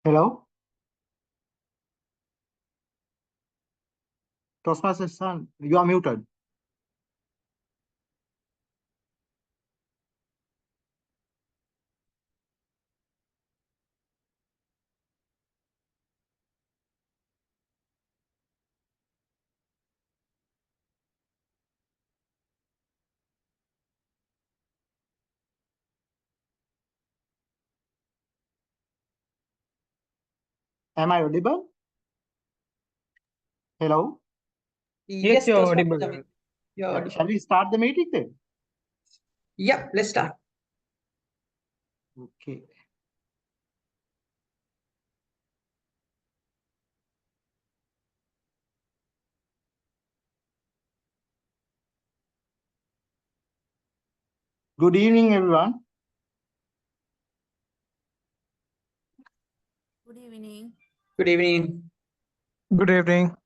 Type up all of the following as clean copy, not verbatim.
Hello? Toastmasters son, you are muted. Am I audible? Hello? Yes, you're Toastmasters, audible. Amit. You're Yeah, audible. shall we start the meeting then? Yeah, let's start. Okay. Good evening, everyone. Good evening. Good evening. Good evening.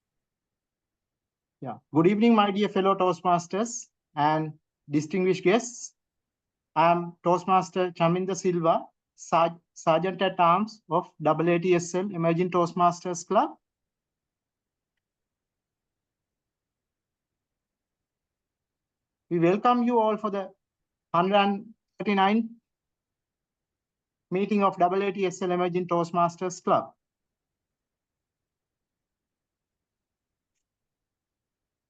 Yeah. Good evening, my dear fellow Toastmasters and distinguished guests. I am Toastmaster Chaminda Silva, Sergeant at Arms of AATSL Emerging Toastmasters Club. We welcome you all for the 139th meeting of AATSL Emerging Toastmasters Club.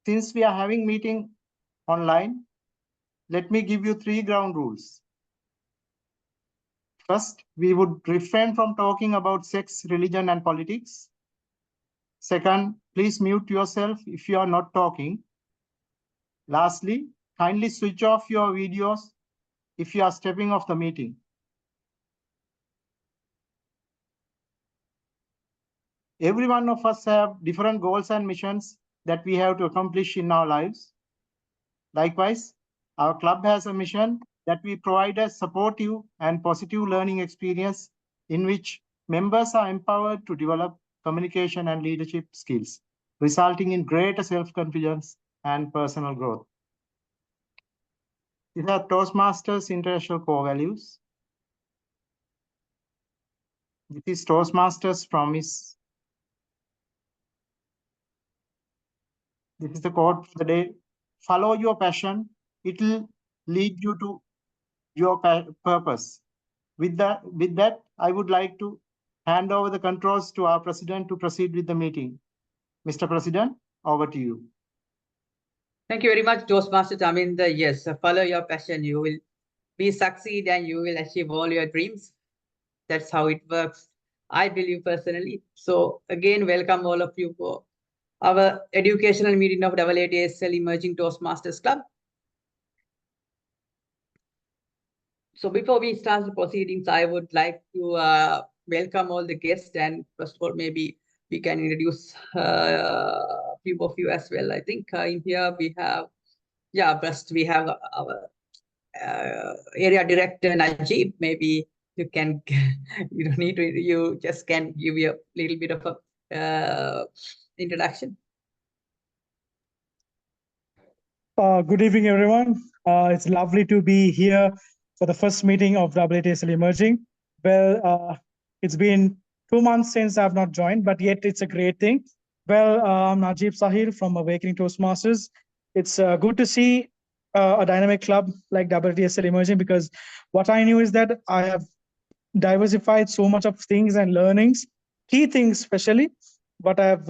Since we are having meeting online, let me give you 3 ground rules. First, we would refrain from talking about sex, religion, and politics. Second, please mute yourself if you are not talking. Lastly, kindly switch off your videos if you are stepping off the meeting. Every one of us have different goals and missions that we have to accomplish in our lives. Likewise, our club has a mission that we provide a supportive and positive learning experience in which members are empowered to develop communication and leadership skills, resulting in greater self-confidence and personal growth. These are Toastmasters' international core values. This is Toastmasters' promise. This is the quote for the day. Follow your passion. It will lead you to your purpose. With that, I would like to hand over the controls to our president to proceed with the meeting. Mr. President, over to you. Thank you very much, Toastmasters. I mean, yes, follow your passion. You will be succeed and you will achieve all your dreams. That's how it works, I believe personally. So again, welcome all of you for our educational meeting of AATSL Emerging Toastmasters Club. So before we start the proceedings, I would like to welcome all the guests, and first of all, maybe we can introduce a few of you as well. I think in here we have, first we have our area director Najib. Maybe you can, you don't need to, you just can give you a little bit of a introduction. Good evening, everyone. It's lovely to be here for the first meeting of AATSL Emerging. Well, it's been 2 months since I've not joined, but yet it's a great thing. Well, I'm Najib Sahir from Awakening Toastmasters. It's good to see a dynamic club like AATSL Emerging, because what I knew is that I have diversified so much of things and learnings, key things especially. What I've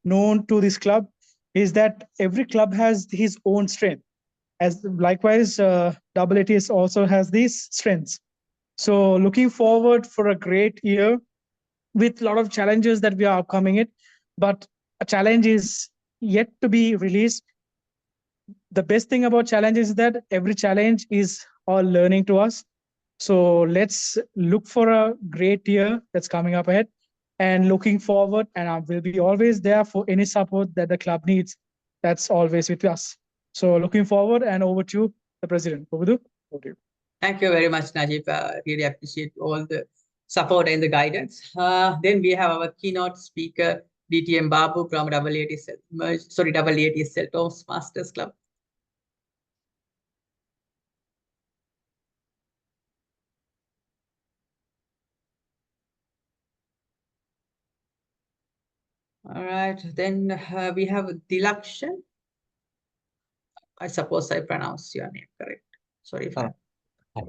known to this club is that every club has his own strength. As likewise, AATS also has these strengths. So looking forward for a great year with a lot of challenges that we are upcoming it, but a challenge is yet to be released. The best thing about challenges is that every challenge is all learning to us. So let's look for a great year that's coming up ahead, and looking forward, and I will be always there for any support that the club needs. That's always with us. So looking forward, and over to the president. Over to you. Thank you very much, Najib. Really appreciate all the support and the guidance. Then we have our keynote speaker, DTM Babu from AATSL Toastmasters Club. All right, then we have Dilakshan. I suppose I pronounced your name correct. Sorry if I. Hi.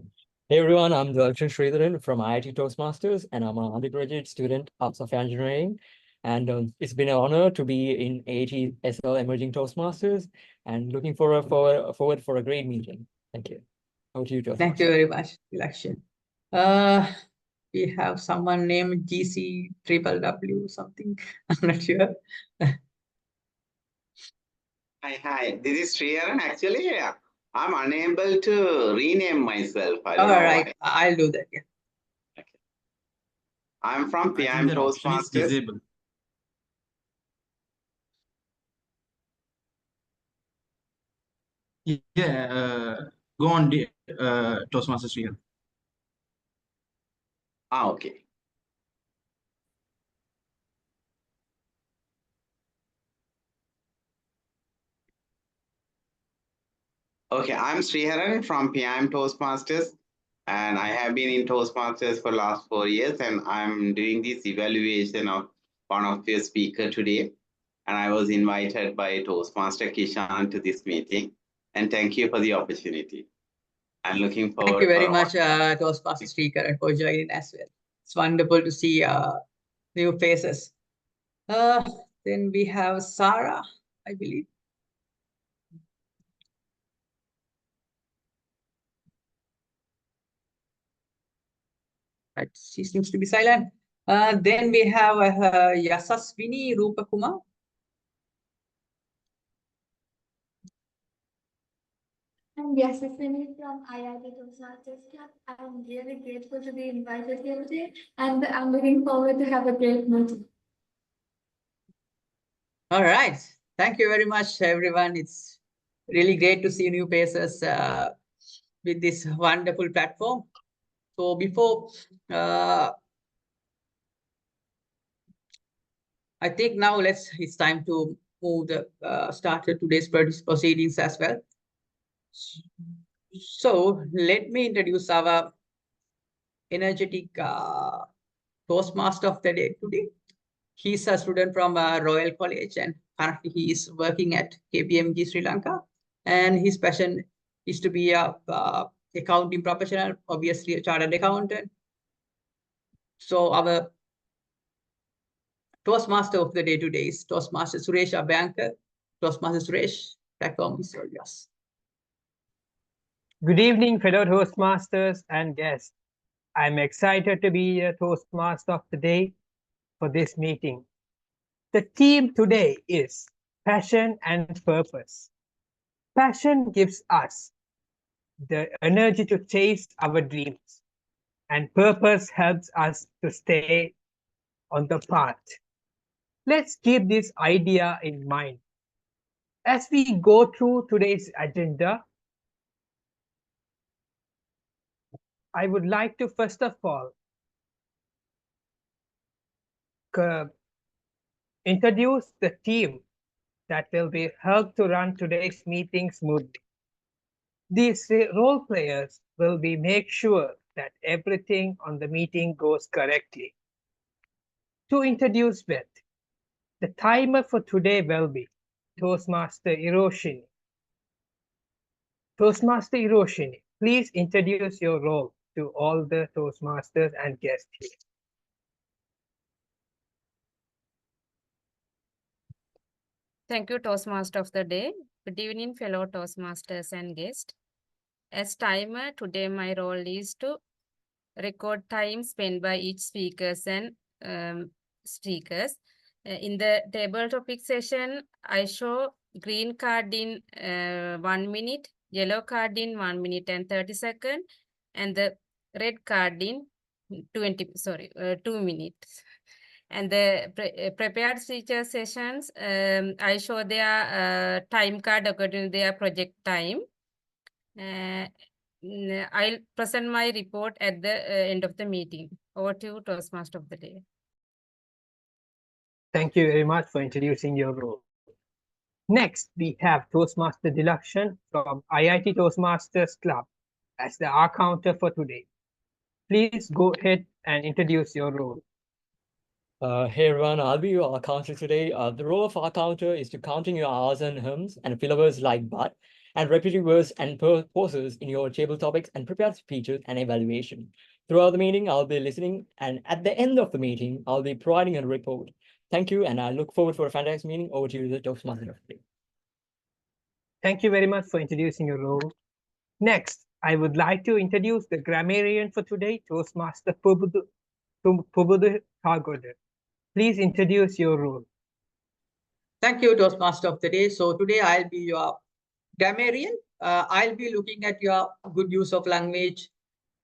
Hey everyone, I'm Dilakshan Sridharan from IIT Toastmasters, and I'm an undergraduate student of software engineering. And it's been an honor to be in AATSL Emerging Toastmasters, and looking forward for a great meeting. Thank you. Over to you, Toastmasters. Thank you very much, Dilakshan. We have someone named GC W something. I'm not sure. Hi. This is Sriharan. Actually, I'm unable to rename myself. I All don't know right, why. I'll do that. Yeah. I'm from I think PM that option is Toastmasters. disabled. Yeah, go on, Toastmasters here. Okay. Okay, I'm Sriharan from PM Toastmasters, and I have been in Toastmasters for last 4 years, and I'm doing this evaluation of one of your speaker today. And I was invited by Toastmaster Kishan to this meeting, and thank you for the opportunity. I'm looking forward. Thank you very much, Toastmaster speaker, and for joining as well. It's wonderful to see new faces. Then we have Sarah, I believe. Right, she seems to be silent. Then we have Yasaswini Rupakumar. I'm Yasaswini from IIT Toastmasters Club. I'm really grateful to be invited here today, and I'm looking forward to have a great meeting. All right. Thank you very much, everyone. It's really great to see new faces with this wonderful platform. So before, I think now it's time to move the start today's proceedings as well. So let me introduce our energetic Toastmaster of the day today. He's a student from Royal College, and currently he is working at KPMG Sri Lanka. And his passion is to be a accounting professional, obviously a chartered accountant. So our Toastmaster of the day today is Toastmaster Suresh, a banker. Toastmaster Suresh, platform is all yours. Good evening, fellow Toastmasters and guests. I'm excited to be a Toastmaster of the day for this meeting. The theme today is passion and purpose. Passion gives us the energy to chase our dreams, and purpose helps us to stay on the path. Let's keep this idea in mind. As we go through today's agenda, I would like to first of all introduce the team that will be helped to run today's meeting smoothly. These role players will be make sure that everything on the meeting goes correctly. To introduce Beth, the timer for today will be Toastmaster Hiroshini. Toastmaster Hiroshini, please introduce your role to all the Toastmasters and guests here. Thank you, Toastmaster of the day. Good evening, fellow Toastmasters and guests. As timer, today my role is to record time spent by each speakers and speakers. In the table topic session, I show green card in 1 minute, yellow card in 1 minute and 30 seconds, and the red card in 2 minutes. And the prepared speaker sessions, I show their time card according to their project time. I'll present my report at the end of the meeting. Over to you, Toastmaster of the day. Thank you very much for introducing your role. Next, we have Toastmaster Dilakshan from IIT Toastmasters Club as the R counter for today. Please go ahead and introduce your role. Hey everyone, I'll be your counter today. The role of our counter is to counting your R's and hms and fillers like but and repeating words and pauses in your table topics and prepared speeches and evaluation. Throughout the meeting, I'll be listening, and at the end of the meeting, I'll be providing a report. Thank you, and I look forward for a fantastic meeting. Over to you, the Toastmaster of the day. Thank you very much for introducing your role. Next, I would like to introduce the grammarian for today, Toastmaster Pubudu Thagoda. Please introduce your role. Thank you, Toastmaster of the day. So today I'll be your grammarian. I'll be looking at your good use of language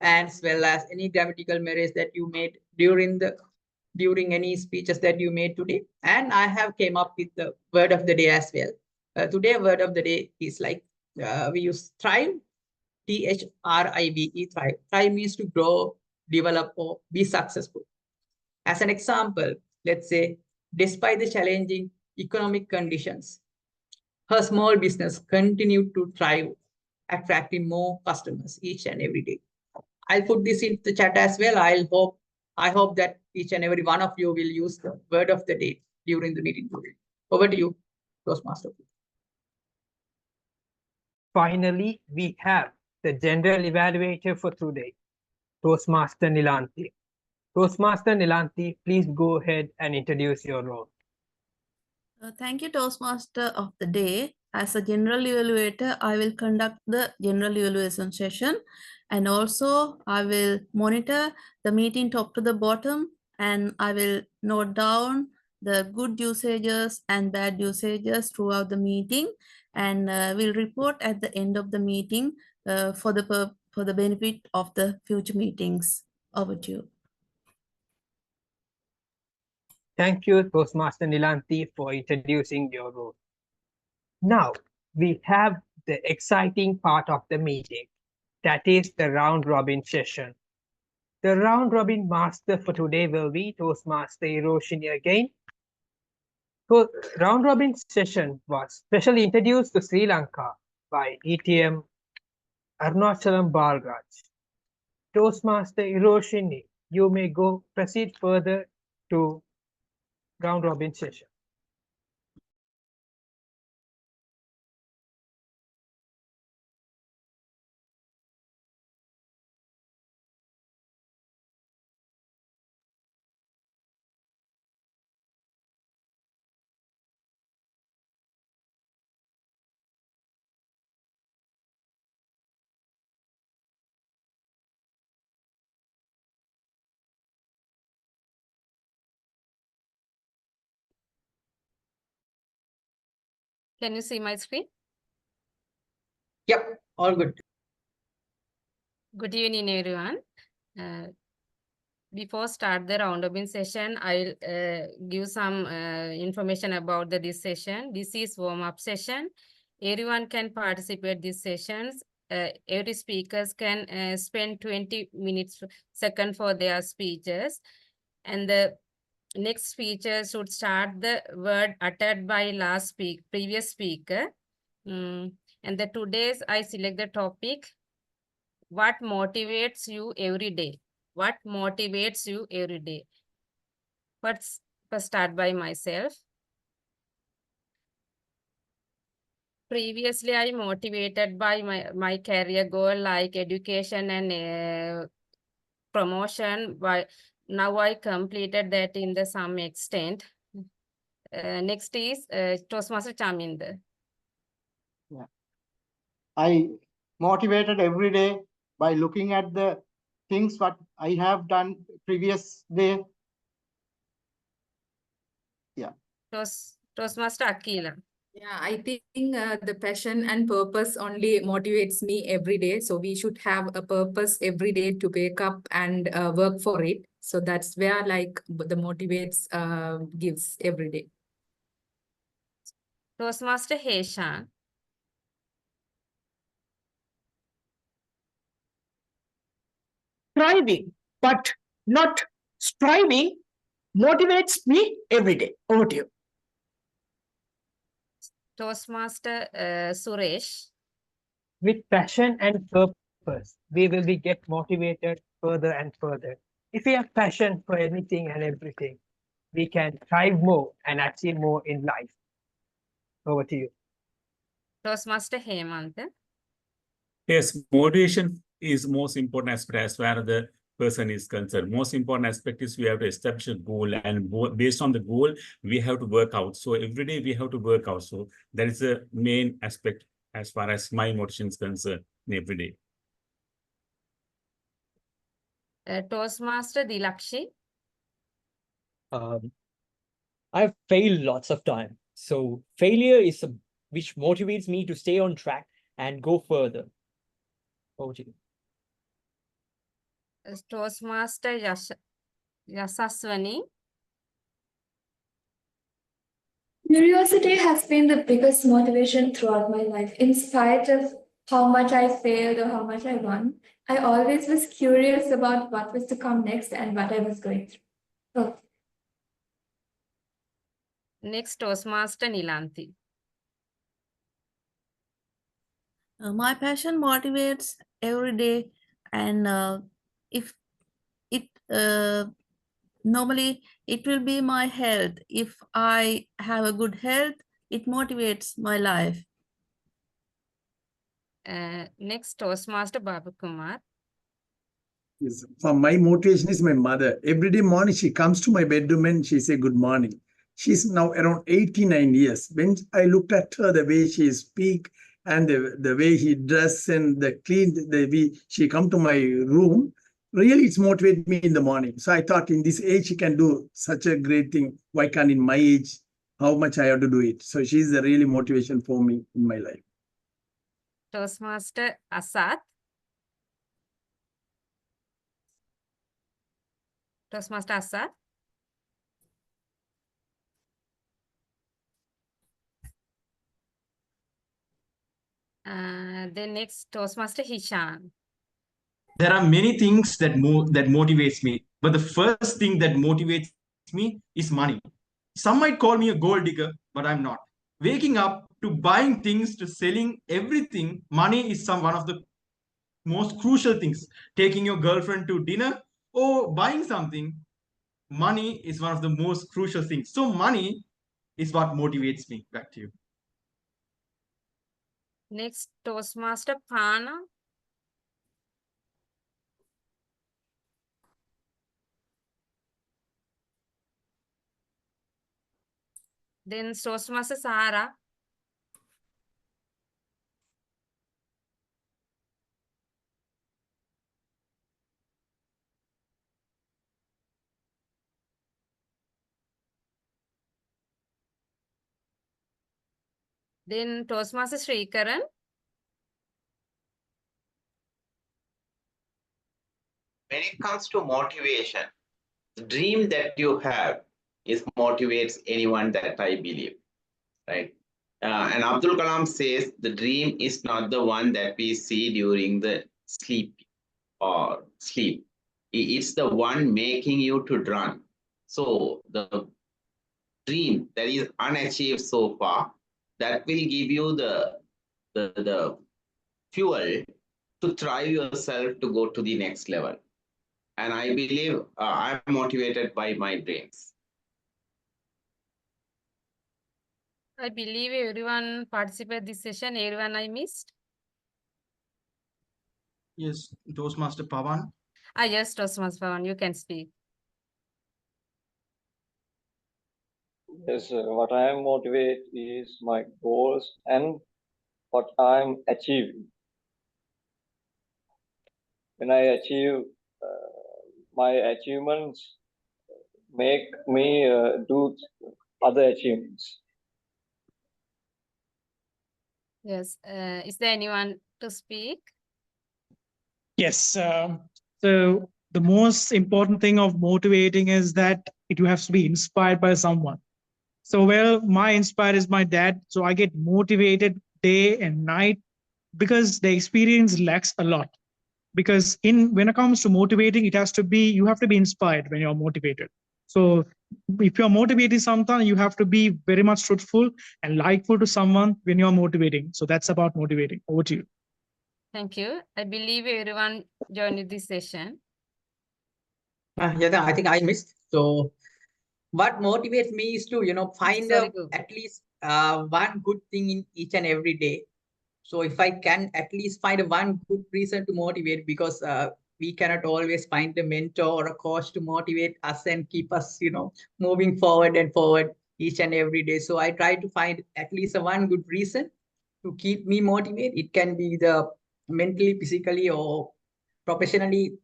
as well as any grammatical errors that you made during any speeches that you made today. And I have came up with the word of the day as well. Today word of the day is like we use thrive, THRIVE, thrive. Thrive means to grow, develop, or be successful. As an example, let's say, despite the challenging economic conditions, her small business continued to thrive, attracting more customers each and every day. I'll put this in the chat as well. I hope that each and every one of you will use the word of the day during the meeting today. Over to you, Toastmaster. Finally, we have the general evaluator for today, Toastmaster Nilanthi. Toastmaster Nilanthi, please go ahead and introduce your role. Thank you, Toastmaster of the day. As a general evaluator, I will conduct the general evaluation session, and also I will monitor the meeting top to the bottom, and I will note down the good usages and bad usages throughout the meeting, and will report at the end of the meeting for the benefit of the future meetings. Over to you. Thank you, Toastmaster Nilanthi, for introducing your role. Now, we have the exciting part of the meeting, that is the round robin session. The round robin master for today will be Toastmaster Hiroshini again. So, round robin session was specially introduced to Sri Lanka by ETM Arunachalam Balraj. Toastmaster Hiroshini, you may proceed further to round robin session. Can you see my screen? Yep, all good. Good evening, everyone. Before start the round robin session, I'll give some information about this session. This is warm-up session. Everyone can participate these sessions. Every speakers can spend 20 minutes second for their speeches. And the next speaker should start the word uttered by previous speaker. And the today's I select the topic, what motivates you every day? What motivates you every day? First start by myself. Previously, I motivated by my career goal like education and promotion. But now I completed that in the some extent. Next is Toastmaster Chaminder. Yeah. I motivated every day by looking at the things what I have done previous day. Yeah. Toastmaster Akila. Yeah, I think the passion and purpose only motivates me every day. So we should have a purpose every day to wake up and work for it. So that's where like the motivates gives every day. Toastmaster Heshan. Striving, but not striving, motivates me every day. Over to you. Toastmaster Suresh. With passion and purpose, we will get motivated further and further. If we have passion for anything and everything, we can thrive more and achieve more in life. Over to you. Toastmaster Hemantha. Yes, motivation is most important aspect as far as the person is concerned. Most important aspect is we have to establish a goal, and based on the goal, we have to work out. So every day we have to work out. So that is the main aspect as far as my motivation is concerned every day. Toastmaster Dilakshi. I've failed lots of time. So failure is which motivates me to stay on track and go further. Over to you. Toastmaster Yasaswani. Curiosity has been the biggest motivation throughout my life. In spite of how much I failed or how much I won, I always was curious about what was to come next and what I was going through. Oh. Next, Toastmaster Nilanthi. My passion motivates every day, and if it normally it will be my health. If I have a good health, it motivates my life. Next, Toastmaster Babukumar. Yes. For my motivation is my mother. Every day morning she comes to my bedroom and she say good morning. She's now around 89 years. When I looked at her, the way she speak and the way he dress and the clean, the way she come to my room, really it's motivated me in the morning. So I thought in this age she can do such a great thing. Why can't in my age, how much I have to do it? So she's a really motivation for me in my life. Toastmaster Asad. Toastmaster Asad. Then next, Toastmaster Hishan. There are many things that motivates me, but the first thing that motivates me is money. Some might call me a gold digger, but I'm not. Waking up to buying things to selling everything, money is one of the most crucial things. Taking your girlfriend to dinner or buying something, money is one of the most crucial things. So money is what motivates me. Back to you. Next, Toastmaster Pana. Then Toastmaster Sahara. Then Toastmaster Srikaran. When it comes to motivation, the dream that you have is motivates anyone that I believe, right? And Abdul Kalam says the dream is not the one that we see during the sleep. It's the one making you to run. So the dream that is unachieved so far, that will give you the fuel to drive yourself to go to the next level. And I believe I'm motivated by my dreams. I believe everyone participated this session. Everyone I missed. Yes, Toastmaster Pawan. Yes, Toastmaster Pawan, you can speak. Yes, what I am motivated is my goals and what I am achieving. When I achieve my achievements, make me do other achievements. Yes. Is there anyone to speak? Yes. So the most important thing of motivating is that you have to be inspired by someone. So, well, my inspire is my dad. So I get motivated day and night because the experience lacks a lot. Because when it comes to motivating, you have to be inspired when you're motivated. So if you're motivating something, you have to be very much truthful and likeful to someone when you're motivating. So that's about motivating. Over to you. Thank you. I believe everyone joined this session. Yeah, I think I missed. So what motivates me is to, find at least one good thing in each and every day. So if I can at least find one good reason to motivate, because we cannot always find a mentor or a coach to motivate us and keep us, moving forward and forward each and every day. So I try to find at least one good reason to keep me motivated. It can be the mentally, physically, or professionally,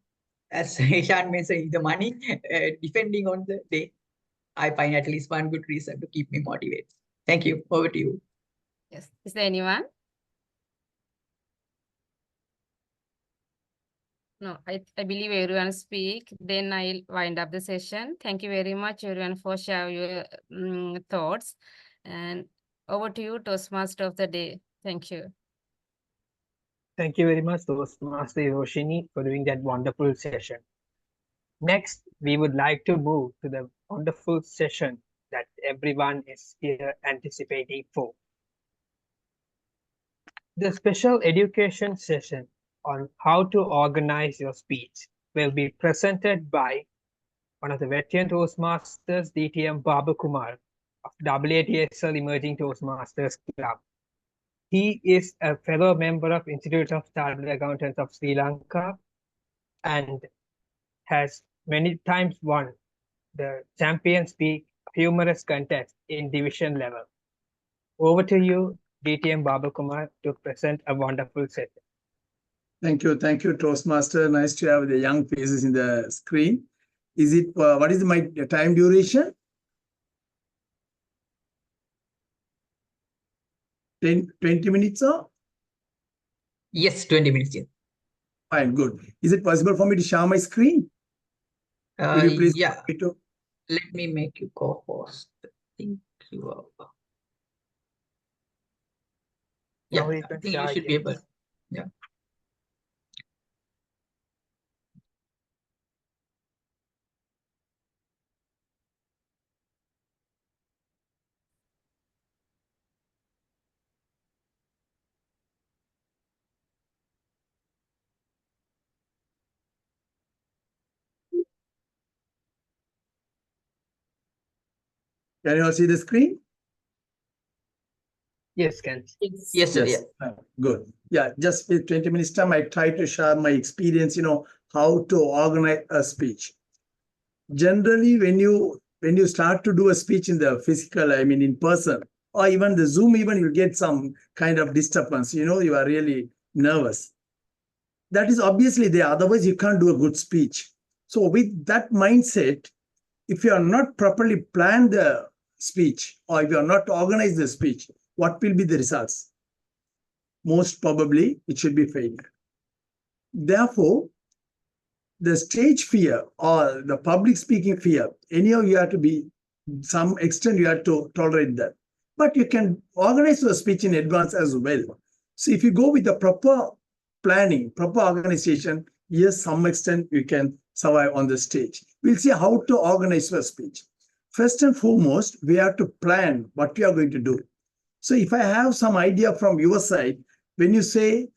as Ishan mentioned, the money, depending on the day. I find at least one good reason to keep me motivated. Thank you. Over to you. Yes. Is there anyone? No, I believe everyone speak. Then I'll wind up the session. Thank you very much, everyone, for sharing your thoughts. And over to you, Toastmaster of the day. Thank you. Thank you very much, Toastmaster Yoshini, for doing that wonderful session. Next, we would like to move to the wonderful session that everyone is here anticipating for. The special education session on how to organize your speech will be presented by one of the veteran Toastmasters, DTM Babukumar of AATSL Emerging Toastmasters Club. He is a fellow member of Institute of Chartered Accountants of Sri Lanka and has many times won the Champion Speak Humorous contest in division level. Over to you, DTM Babukumar, to present a wonderful session. Thank you, Toastmaster. Nice to have the young faces in the screen. Is it what is my time duration? 20 minutes, or? Yes, 20 minutes. Yes. Fine, good. Is it possible for me to share my screen? Will you please? Yeah. Let me make you co-host. Thank you. Yeah, I think you should be able. Yeah. Can you all see the screen? Yes, can. Yes, sir. Yes. Good. Yeah, just with 20 minutes time, I try to share my experience, how to organize a speech. Generally, when you start to do a speech in the physical, in person, or even the Zoom, even you get some kind of disturbance, you are really nervous. That is obviously there, otherwise you can't do a good speech. So with that mindset, if you are not properly planned the speech, or if you are not organized the speech, what will be the results? Most probably, it should be failure. Therefore, the stage fear or the public speaking fear, anyhow, you have to be, some extent you have to tolerate that. But you can organize your speech in advance as well. So if you go with the proper planning, proper organization, yes, some extent you can survive on the stage. We'll see how to organize your speech. First and foremost, we have to plan what we are going to do. So if I have some idea from your side, when you say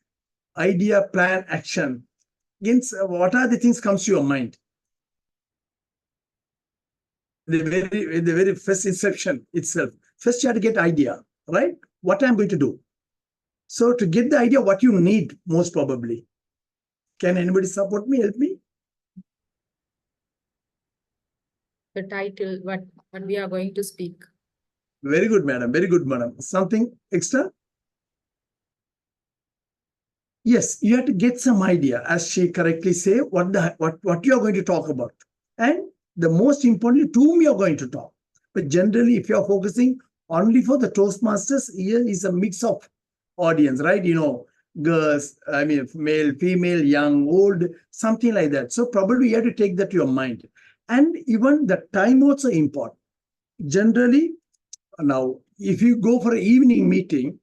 idea, plan, action, what are the things comes to your mind? The very first inception itself. First, you have to get idea, right? What I'm going to do. So to get the idea, what you need most probably. Can anybody support me? Help me. The title, what we are going to speak. Very good, madam. Very good, madam. Something extra? Yes, you have to get some idea, as she correctly say, what you are going to talk about. And the most importantly, to whom you are going to talk. But generally, if you are focusing only for the Toastmasters, here is a mix of audience, right? Girls, male, female, young, old, something like that. So probably you have to take that to your mind. And even the time also important. Generally, now, if you go for an evening meeting,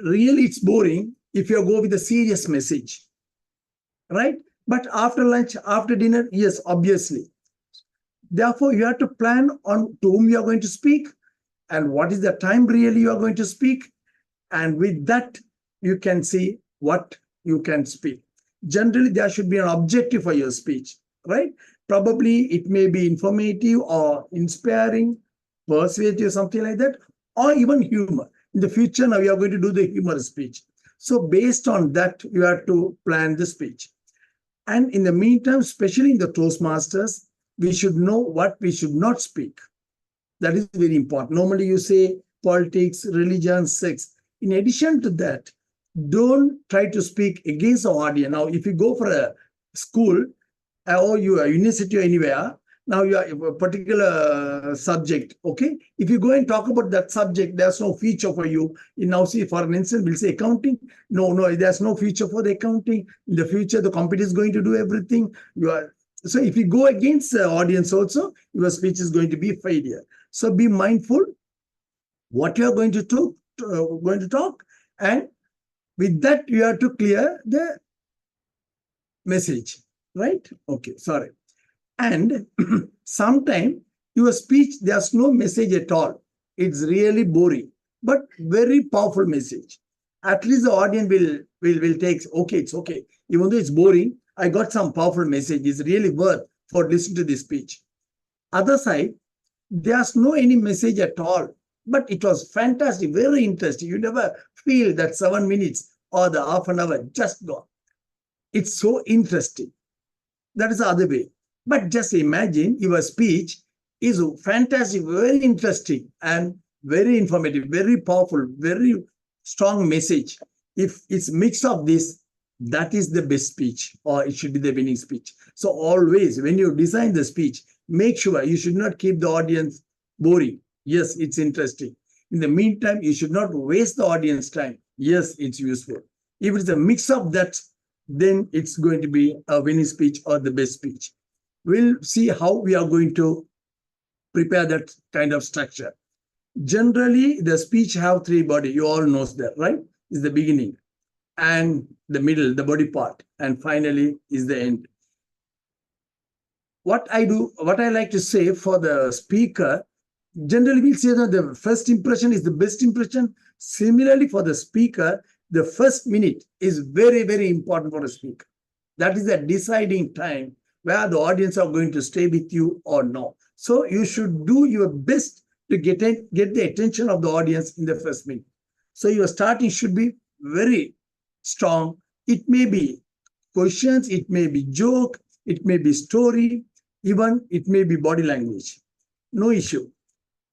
really it's boring if you go with a serious message, right? But after lunch, after dinner, yes, obviously. Therefore, you have to plan on to whom you are going to speak and what is the time really you are going to speak. And with that, you can see what you can speak. Generally, there should be an objective for your speech, right? Probably it may be informative or inspiring, persuasive, something like that, or even humor. In the future, now we are going to do the humor speech. So based on that, you have to plan the speech. And in the meantime, especially in the Toastmasters, we should know what we should not speak. That is very important. Normally you say politics, religion, sex. In addition to that, don't try to speak against the audience. Now, if you go for a school or you are university or anywhere, now you are a particular subject, okay? If you go and talk about that subject, there's no future for you. You now see, for an instance, we'll say accounting. No, there's no future for the accounting. In the future, the computer is going to do everything. So if you go against the audience also, your speech is going to be a failure. So be mindful what you are going to talk, and with that, you have to clear the message, right? Okay, sorry. And sometimes your speech, there's no message at all. It's really boring, but very powerful message. At least the audience will take, okay, it's okay. Even though it's boring, I got some powerful message. It's really worth for listening to this speech. Other side, there's no any message at all, but it was fantastic, very interesting. You never feel that 7 minutes or the half an hour just gone. It's so interesting. That is the other way. But just imagine your speech is fantastic, very interesting, and very informative, very powerful, very strong message. If it's mix of this, that is the best speech, or it should be the winning speech. So always, when you design the speech, make sure you should not keep the audience boring. Yes, it's interesting. In the meantime, you should not waste the audience time. Yes, it's useful. If it's a mix of that, then it's going to be a winning speech or the best speech. We'll see how we are going to prepare that kind of structure. Generally, the speech have 3 body. You all know that, right? Is the beginning, and the middle, the body part, and finally is the end. What I like to say for the speaker, generally we'll say that the first impression is the best impression. Similarly, for the speaker, the first minute is very, very important for a speaker. That is the deciding time where the audience are going to stay with you or no. So you should do your best to get the attention of the audience in the first minute. So your starting should be very strong. It may be questions, it may be joke, it may be story, even it may be body language. No issue.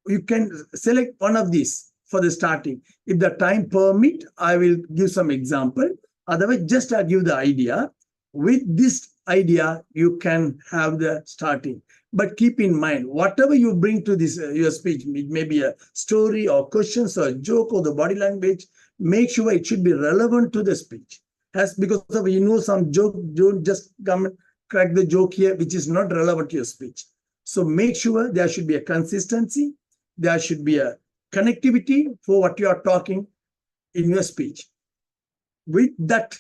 You can select one of these for the starting. If the time permit, I will give some example. Otherwise, just I give the idea. With this idea, you can have the starting. But keep in mind, whatever you bring to this your speech, it may be a story or questions or joke or the body language, make sure it should be relevant to the speech. As because of some joke, don't just come and crack the joke here, which is not relevant to your speech. So make sure there should be a consistency, there should be a connectivity for what you are talking in your speech. With that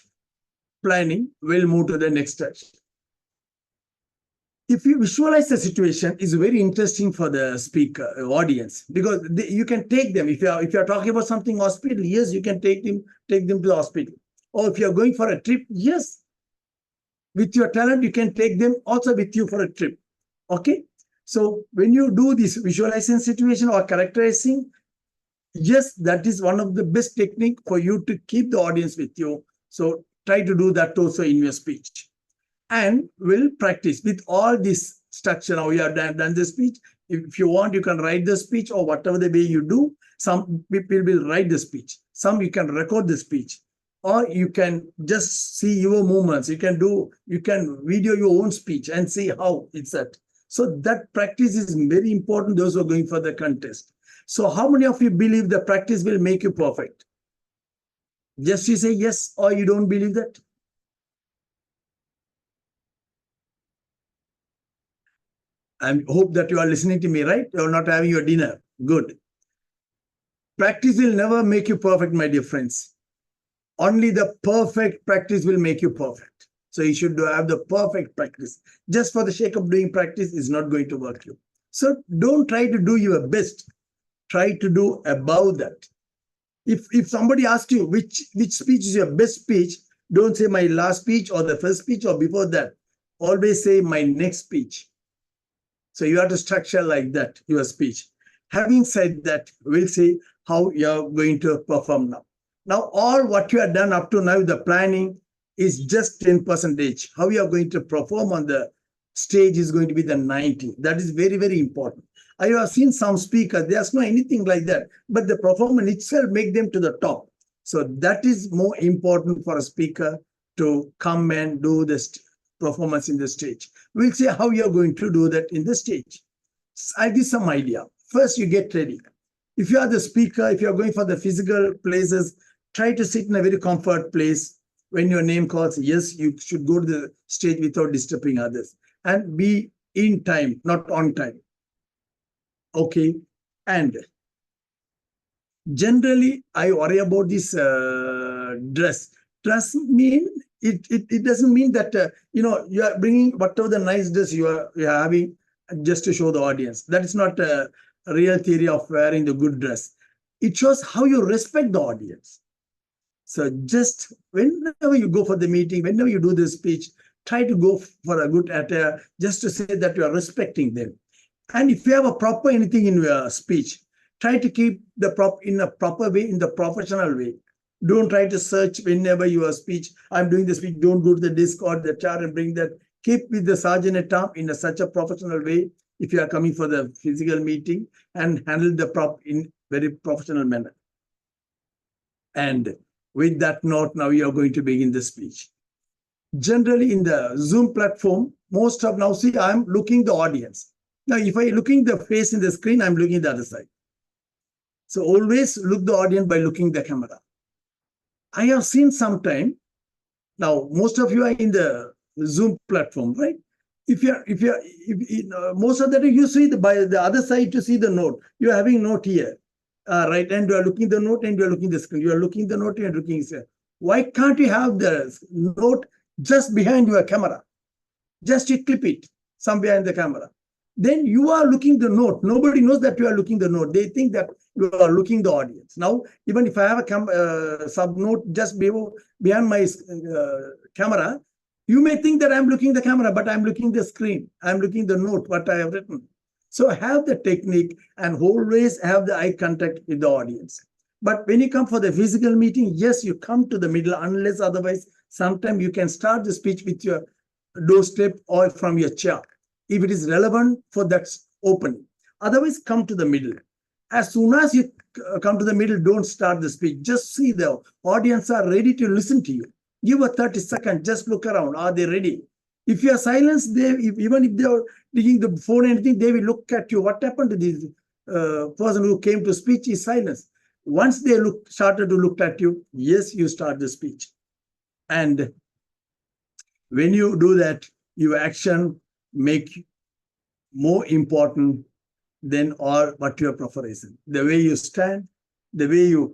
planning, we'll move to the next stage. If you visualize the situation, is very interesting for the speaker audience, because you can take them. If you are talking about something hospital, yes, you can take them to the hospital. Or if you are going for a trip, yes, with your talent, you can take them also with you for a trip. Okay. So when you do this visualizing situation or characterizing, yes, that is one of the best technique for you to keep the audience with you. So try to do that also in your speech. And we'll practice with all this structure. Now you have done the speech. If you want, you can write the speech or whatever the way you do. Some people will write the speech. Some you can record the speech. Or you can just see your movements. You can video your own speech and see how it's at. So that practice is very important, those who are going for the contest. So how many of you believe the practice will make you perfect? Just you say yes, or you don't believe that? I hope that you are listening to me, right? You're not having your dinner. Good. Practice will never make you perfect, my dear friends. Only the perfect practice will make you perfect. So you should have the perfect practice. Just for the sake of doing practice is not going to work you. So don't try to do your best. Try to do above that. If somebody asks you which speech is your best speech, don't say my last speech or the first speech or before that. always say my next speech. So you have to structure like that, your speech. Having said that, we'll see how you're going to perform now. Now, all what you have done up to now, the planning is just 10%. How you are going to perform on the stage is going to be the 90. That is very, very important. I have seen some speakers, there's no anything like that, but the performance itself make them to the top. So that is more important for a speaker to come and do this performance in the stage. We'll see how you're going to do that in the stage. I'll give some idea. First, you get ready. If you are the speaker, if you're going for the physical places, try to sit in a very comfort place. When your name calls, yes, you should go to the stage without disturbing others. And be in time, not on time. Okay. And generally, I worry about this dress. Dress mean it doesn't mean that you are bringing whatever the nice dress you are having just to show the audience. That is not a real theory of wearing the good dress. It shows how you respect the audience. So just whenever you go for the meeting, whenever you do the speech, try to go for a good attire just to say that you are respecting them. And if you have a proper anything in your speech, try to keep the in a proper way, in the professional way. Don't try to search whenever your speech, I'm doing the speech, don't go to the desk or the chair and bring that. Keep with the sergeant at arms in such a professional way if you are coming for the physical meeting, and handle the prop in very professional manner. And with that note, now you are going to begin the speech. Generally in the Zoom platform, most of now, see, I'm looking the audience. Now, if I looking the face in the screen, I'm looking the other side. So always look the audience by looking the camera. I have seen sometime, now most of you are in the Zoom platform, right? If most of that you see by the other side to see the note. You are having note here, right? And you are looking the note and you are looking the screen. You are looking the note and you are looking here. Why can't you have the note just behind your camera? Just you clip it some behind the camera. Then you are looking the note. Nobody knows that you are looking the note. They think that you are looking the audience. Now, even if I have a sub note just behind my camera, you may think that I'm looking the camera, but I'm looking the screen. I'm looking the note, what I have written. So have the technique and always have the eye contact with the audience. But when you come for the physical meeting, yes, you come to the middle, unless otherwise, sometimes you can start the speech with your doorstep or from your chair, if it is relevant for that opening. Otherwise, come to the middle. As soon as you come to the middle, don't start the speech. Just see the audience are ready to listen to you. Give a 30 seconds, just look around. Are they ready? If you are silenced, even if they are taking the phone or anything, they will look at you. What happened to this person who came to speech is silence. Once they started to look at you, yes, you start the speech. And when you do that, your action make more important than all what your preparation. The way you stand, the way you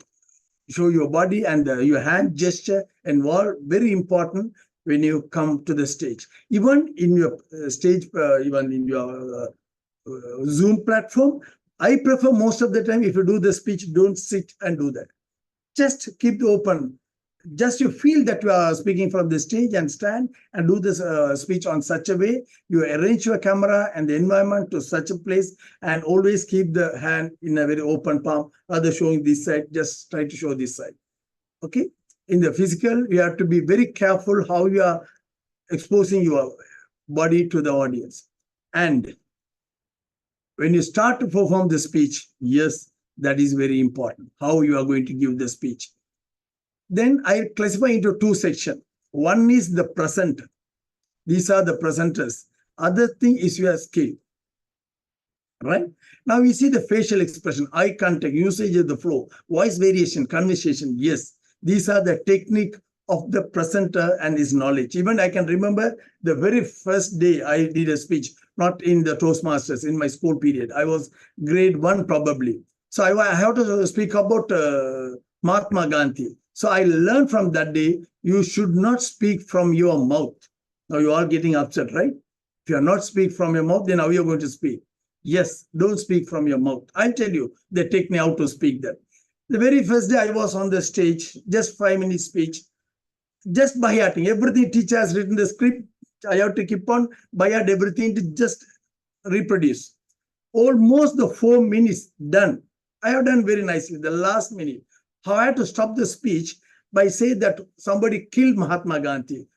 show your body and your hand gesture and all very important when you come to the stage. Even in your stage, even in your Zoom platform, I prefer most of the time if you do the speech, don't sit and do that. Just keep the open. Just you feel that you are speaking from the stage and stand and do this speech on such a way. You arrange your camera and the environment to such a place and always keep the hand in a very open palm, rather showing this side, just try to show this side. Okay. In the physical, you have to be very careful how you are exposing your body to the audience. And when you start to perform the speech, yes, that is very important, how you are going to give the speech. Then I classify into two sections. One is the presenter. These are the presenters. Other thing is your skill. Right? Now we see the facial expression, eye contact, usage of the flow, voice variation, conversation. Yes, these are the technique of the presenter and his knowledge. Even I can remember the very first day I did a speech, not in the Toastmasters, in my school period. I was grade 1 probably. So I have to speak about Mahatma Gandhi. So I learned from that day, you should not speak from your mouth. Now you are getting upset, right? If you are not speak from your mouth, then how are you going to speak? Yes, don't speak from your mouth. I'll tell you the technique how to speak that. The very first day I was on the stage, just 5 minutes speech, just by hearting. Everything teacher has written the script, I have to keep on by and everything to just reproduce. Almost the 4 minutes done. I have done very nicely. The last minute, how I had to stop the speech by saying that somebody killed Mahatma Gandhi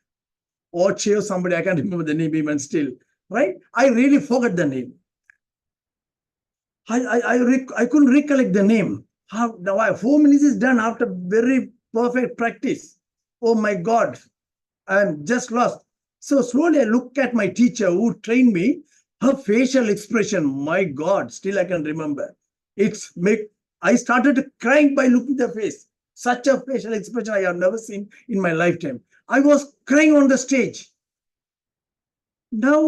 or Chev somebody, I can't remember the name even still, right? I really forgot the name. I couldn't recollect the name. How now 4 minutes is done after very perfect practice. Oh my God, I'm just lost. So slowly I look at my teacher who trained me. Her facial expression, my God, still I can remember. I started crying by looking at the face. Such a facial expression I have never seen in my lifetime. I was crying on the stage. Now,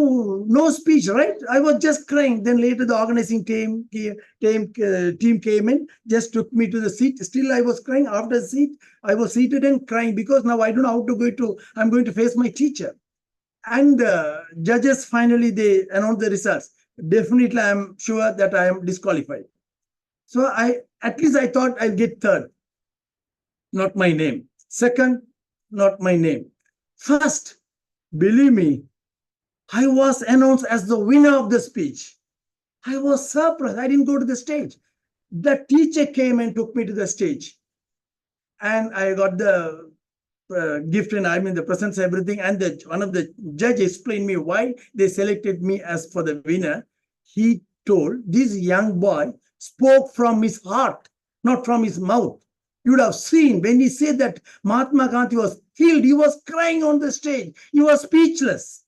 no speech, right? I was just crying. Then later the organizing team came in, just took me to the seat. Still I was crying. After the seat, I was seated and crying because now I don't know how to go to, I'm going to face my teacher. And judges finally, they announced the results. Definitely, I'm sure that I am disqualified. So at least I thought I'll get third. Not my name. Second, not my name. First, believe me, I was announced as the winner of the speech. I was surprised. I didn't go to the stage. The teacher came and took me to the stage. And I got the gift and the presents, everything. And one of the judges explained me why they selected me as for the winner. He told this young boy spoke from his heart, not from his mouth. You would have seen when he said that Mahatma Gandhi was killed, he was crying on the stage. He was speechless.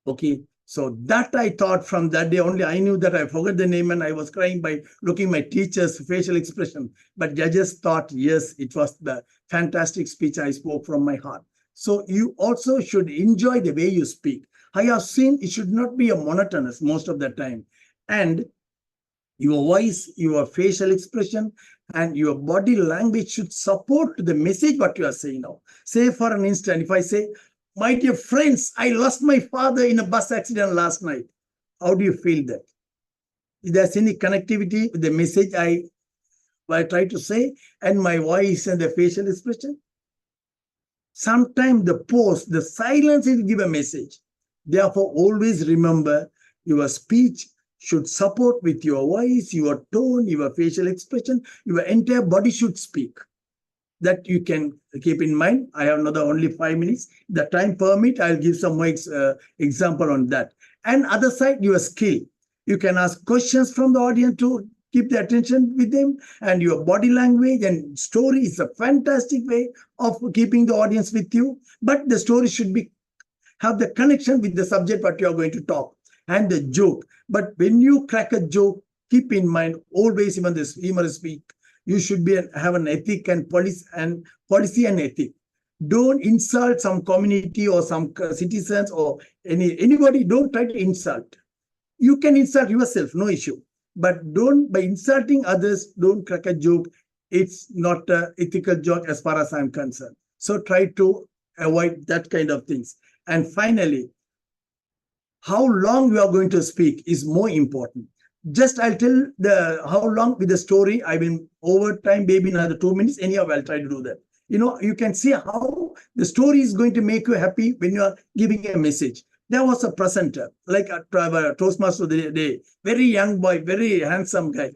Okay, so that I thought from that day only, I knew that I forgot the name and I was crying by looking at my teacher's facial expression. But judges thought, yes, it was the fantastic speech I spoke from my heart. So you also should enjoy the way you speak. I have seen it should not be a monotonous most of the time. And your voice, your facial expression, and your body language should support the message what you are saying now. Say for an instant, if I say, my dear friends, I lost my father in a bus accident last night. How do you feel that? Is there any connectivity with the message I try to say and my voice and the facial expression? Sometimes the pause, the silence will give a message. Therefore, always remember your speech should support with your voice, your tone, your facial expression, your entire body should speak. That you can keep in mind. I have another only 5 minutes. The time permit, I'll give some more example on that. And other side, your skill. You can ask questions from the audience to keep the attention with them, and your body language and story is a fantastic way of keeping the audience with you. But the story should have the connection with the subject what you are going to talk and the joke. But when you crack a joke, keep in mind always, even this humorous speak, you should have an ethic and policy and ethic. Don't insult some community or some citizens or anybody. Don't try to insult. You can insult yourself, no issue. But don't, by insulting others, don't crack a joke. It's not an ethical joke as far as I'm concerned. So try to avoid that kind of things. And finally, how long you are going to speak is more important. Just I'll tell how long with the story. I will over time, maybe another 2 minutes. Anyhow, I'll try to do that. You can see how the story is going to make you happy when you are giving a message. There was a presenter, like a Toastmaster the day, very young boy, very handsome guy.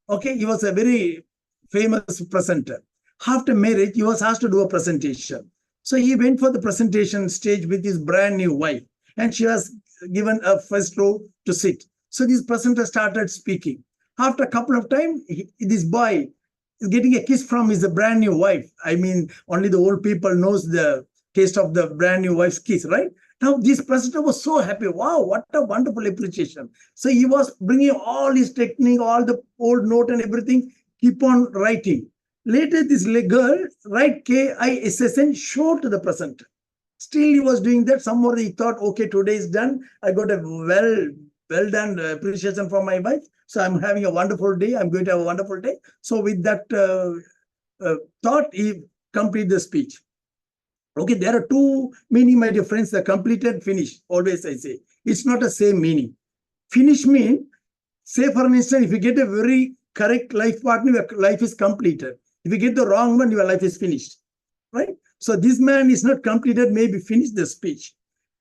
Okay, he was a very famous presenter. After marriage, he was asked to do a presentation. So he went for the presentation stage with his brand new wife, and she was given a first row to sit. So this presenter started speaking. After a couple of times, this boy is getting a kiss from his brand new wife. I mean, only the old people knows the taste of the brand new wife's kiss, right? Now, this presenter was so happy. Wow, what a wonderful appreciation. So he was bringing all his technique, all the old note and everything, keep on writing. Later, this girl write KISSN, show to the presenter. Still, he was doing that. Somewhere he thought, okay, today is done. I got a well done appreciation from my wife. So I'm having a wonderful day. I'm going to have a wonderful day. So with that thought, he completed the speech. Okay, there are two meaning, my dear friends, the completed, finished. Always I say, it's not the same meaning. Finish mean, say for an instance, if you get a very correct life partner, your life is completed. If you get the wrong one, your life is finished, right? So this man is not completed, maybe finished the speech.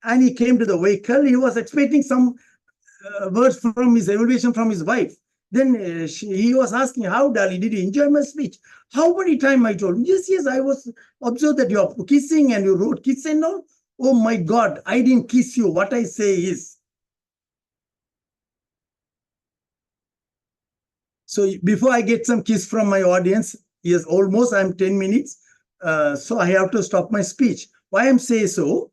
And he came to the vehicle. He was expecting some words from his evaluation from his wife. Then he was asking, how, Dali, did you enjoy my speech? How many times I told him, yes, I was observed that you are kissing and you wrote kiss and all. Oh my God, I didn't kiss you. What I say is. So before I get some kiss from my audience, yes, almost I'm 10 minutes. So I have to stop my speech. Why I'm saying so?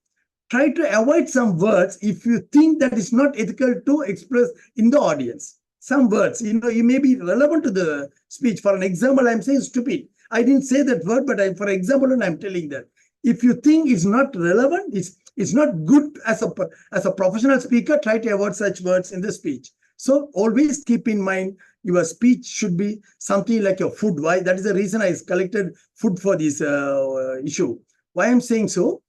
Try to avoid some words if you think that is not ethical to express in the audience. Some words, you may be relevant to the speech. For an example, I'm saying stupid. I didn't say that word, but for example, and I'm telling that. If you think it's not relevant, it's not good as a professional speaker, try to avoid such words in the speech. So always keep in mind your speech should be something like your food. Why? That is the reason I collected food for this issue. Why I'm saying so?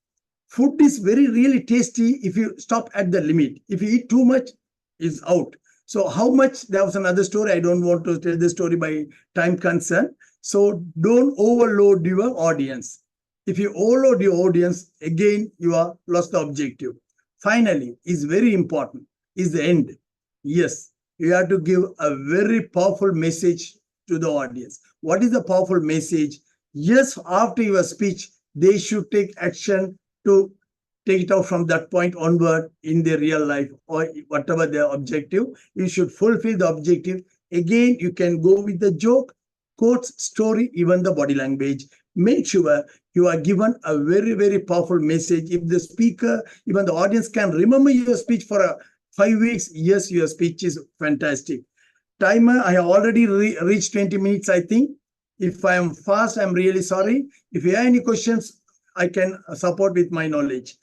Food is really tasty if you stop at the limit. If you eat too much, it's out. So how much? There was another story. I don't want to tell the story by time concern. So don't overload your audience. If you overload your audience, again, you are lost the objective. Finally, is very important, is the end. Yes, you have to give a very powerful message to the audience. What is the powerful message? Yes, after your speech, they should take action to take it out from that point onward in their real life or whatever their objective. You should fulfill the objective. Again, you can go with the joke, quotes, story, even the body language. Make sure you are given a very powerful message. If the speaker, even the audience can remember your speech for 5 weeks, yes, your speech is fantastic. Timer, I have already reached 20 minutes, I think. If I am fast, I'm really sorry. If you have any questions, I can support with my knowledge.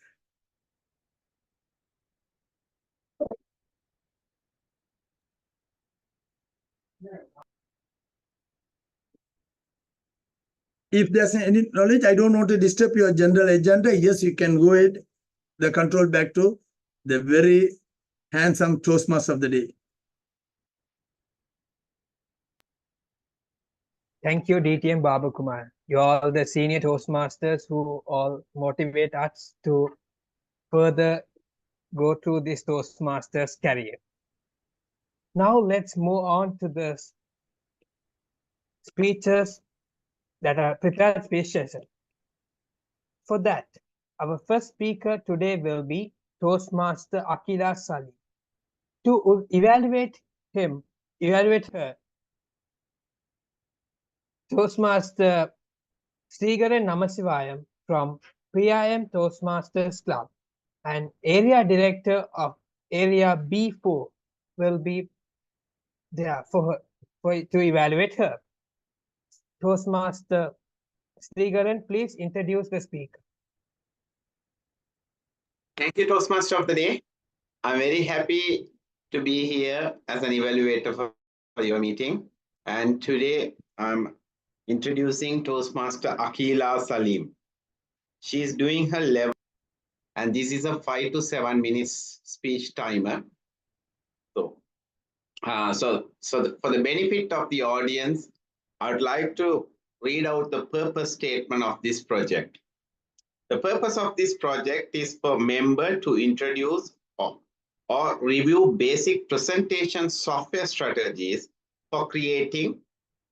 If there's any knowledge, I don't want to disturb your general agenda. Yes, you can go ahead, the control back to the very handsome Toastmaster of the day. Thank you, DTM Babukumar. You're all the senior Toastmasters who all motivate us to further go through this Toastmasters career. Now let's move on to the speeches that are prepared speeches. For that, our first speaker today will be Toastmaster Akila Sali. To evaluate her, Toastmaster Srigaran Namasivayam from PIM Toastmasters Club and Area Director of Area B4 will be there to evaluate her. Toastmaster Srigaran, please introduce the speaker. Thank you, Toastmaster of the day. I'm very happy to be here as an evaluator for your meeting. And today I'm introducing Toastmaster Akila Salim. She is doing her level, and this is a 5 to 7 minutes speech timer. So for the benefit of the audience, I would like to read out the purpose statement of this project. The purpose of this project is for member to introduce or review basic presentation software strategies for creating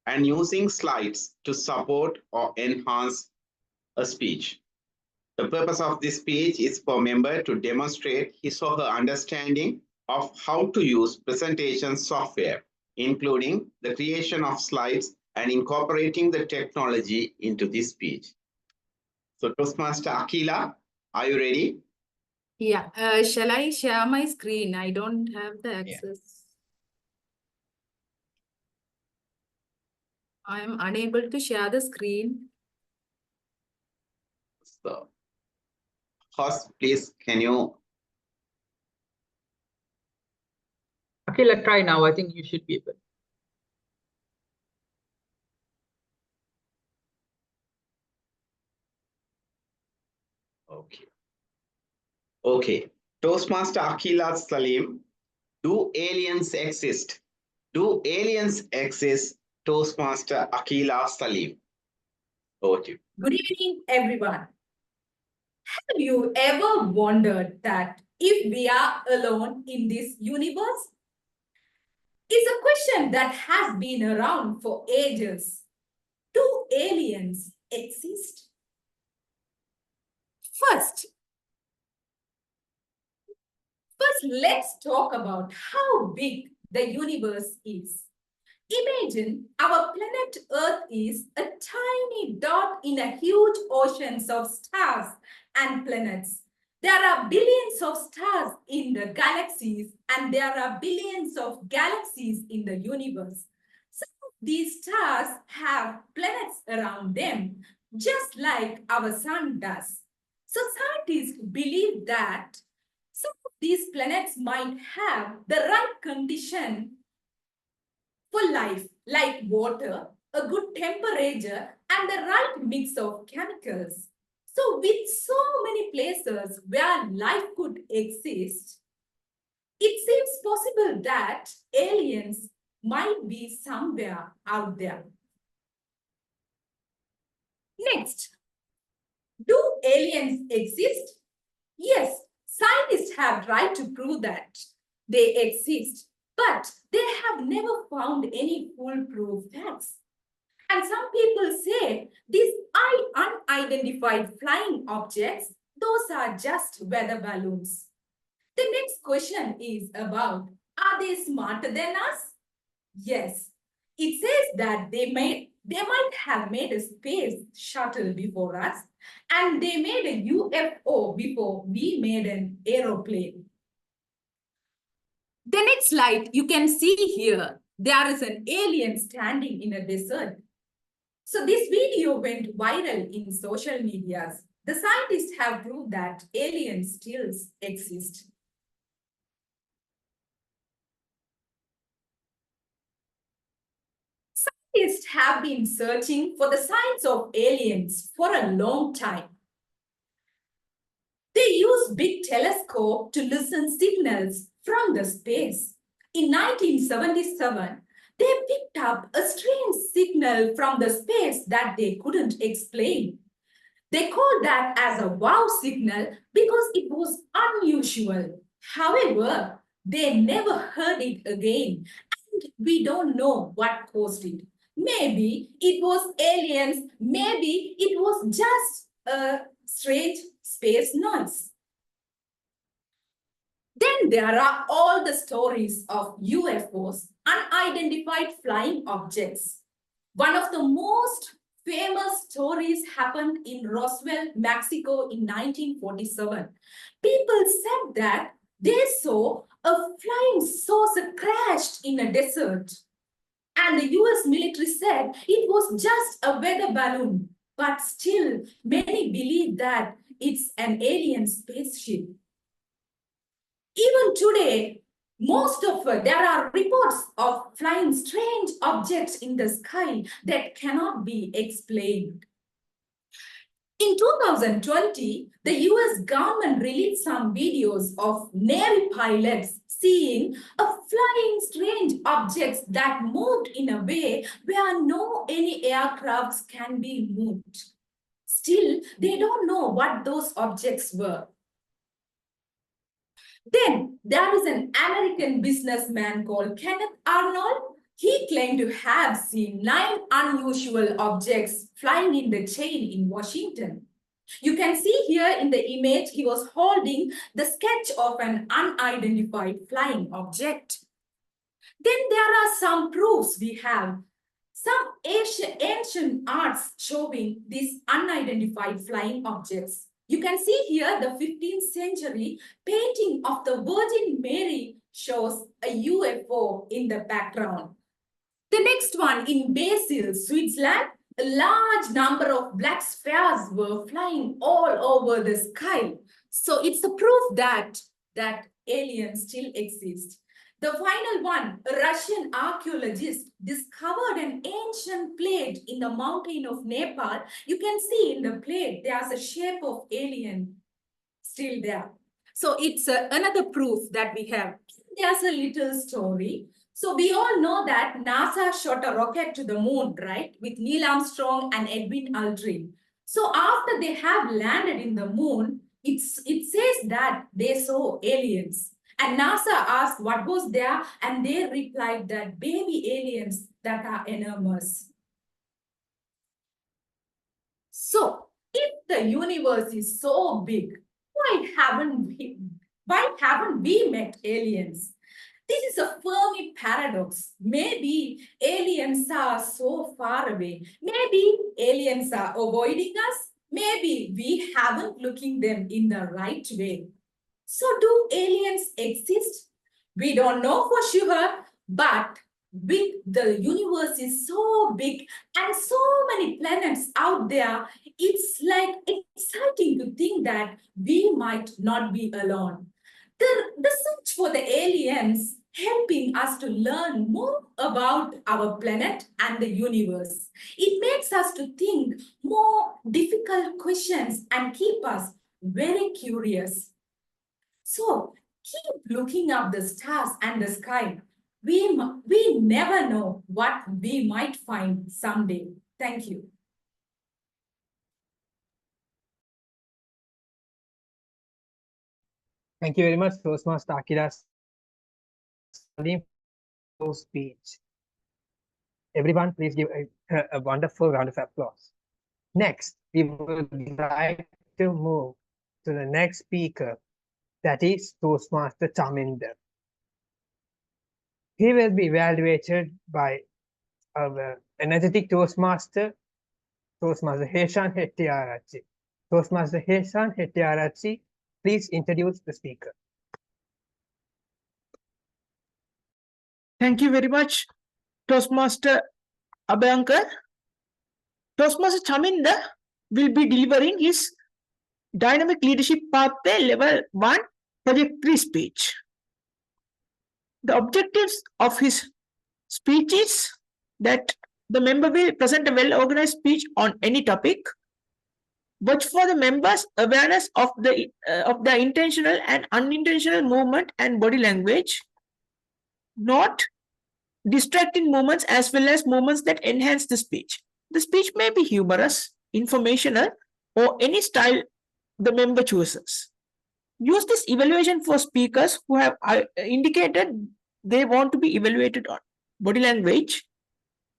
and using slides to support or enhance a speech. The purpose of this speech is for member to demonstrate his or her understanding of how to use presentation software, including the creation of slides and incorporating the technology into this speech. So Toastmaster Akila, are you ready? Yeah. Shall I share my screen? I don't have the access. I am unable to share the screen. So, host, please, can you? Okay, let's try now. I think you should be able. Okay. Okay. Toastmaster Akila Salim, do aliens exist? Do aliens exist? Toastmaster Akila Salim. Over to you. Good evening, everyone. Have you ever wondered that if we are alone in this universe? It's a question that has been around for ages. Do aliens exist? First, let's talk about how big the universe is. Imagine our planet Earth is a tiny dot in a huge oceans of stars and planets. There are billions of stars in the galaxies, and there are billions of galaxies in the universe. Some of these stars have planets around them, just like our sun does. So scientists believe that some of these planets might have the right condition for life, like water, a good temperature, and the right mix of chemicals. So with so many places where life could exist, it seems possible that aliens might be somewhere out there. Next, do aliens exist? Yes, scientists have tried to prove that they exist, but they have never found any foolproof facts. And some people say these unidentified flying objects, those are just weather balloons. The next question is about, are they smarter than us? Yes. It says that they might have made a space shuttle before us, and they made a UFO before we made an aeroplane. The next slide, you can see here, there is an alien standing in a desert. So this video went viral in social medias. The scientists have proved that aliens still exist. Scientists have been searching for the signs of aliens for a long time. They use big telescope to listen signals from the space. In 1977, they picked up a strange signal from the space that they couldn't explain. They called that as a wow signal because it was unusual. However, they never heard it again, and we don't know what caused it. Maybe it was aliens, maybe it was just a strange space noise. Then there are all the stories of UFOs, unidentified flying objects. One of the most famous stories happened in Roswell, Mexico in 1947. People said that they saw a flying saucer crashed in a desert. And the US military said it was just a weather balloon. But still, many believe that it's an alien spaceship. Even today, there are reports of flying strange objects in the sky that cannot be explained. In 2020, the US government released some videos of Navy pilots seeing a flying strange objects that moved in a way where no any aircrafts can be moved. Still, they don't know what those objects were. Then there is an American businessman called Kenneth Arnold. He claimed to have seen 9 unusual objects flying in the chain in Washington. You can see here in the image, he was holding the sketch of an unidentified flying object. Then there are some proofs we have. Some ancient arts showing these unidentified flying objects. You can see here the 15th century painting of the Virgin Mary shows a UFO in the background. The next one in Basel, Switzerland, a large number of black spheres were flying all over the sky. So it's a proof that aliens still exist. The final one, a Russian archaeologist discovered an ancient plate in the mountain of Nepal. You can see in the plate, there's a shape of alien still there. So it's another proof that we have. There's a little story. So we all know that NASA shot a rocket to the moon, right? With Neil Armstrong and Edwin Aldrin. So after they have landed in the moon, it says that they saw aliens. And NASA asked what was there, and they replied that baby aliens that are enormous. So if the universe is so big, why haven't we met aliens? This is a Fermi paradox. Maybe aliens are so far away. Maybe aliens are avoiding us. Maybe we haven't looking them in the right way. So do aliens exist? We don't know for sure, but with the universe is so big and so many planets out there, it's like exciting to think that we might not be alone. The search for the aliens helping us to learn more about our planet and the universe. It makes us to think more difficult questions and keep us very curious. So keep looking up the stars and the sky. We never know what we might find someday. Thank you. Thank you very much, Toastmaster Akira's speech. Everyone, please give a wonderful round of applause. Next, we would like to move to the next speaker, that is Toastmaster Chaminda. He will be evaluated by our energetic Toastmaster Heshan Hettiarachchi. Toastmaster Heshan Hettiarachchi, please introduce the speaker. Thank you very much, Toastmaster Abhayankar. Toastmaster Chaminda will be delivering his Dynamic Leadership Pathway Level 1 Project 3 speech. The objectives of his speech is that the member will present a well-organized speech on any topic, watch for the members' awareness of the intentional and unintentional movement and body language, note distracting movements as well as movements that enhance the speech. The speech may be humorous, informational, or any style the member chooses. Use this evaluation for speakers who have indicated they want to be evaluated on body language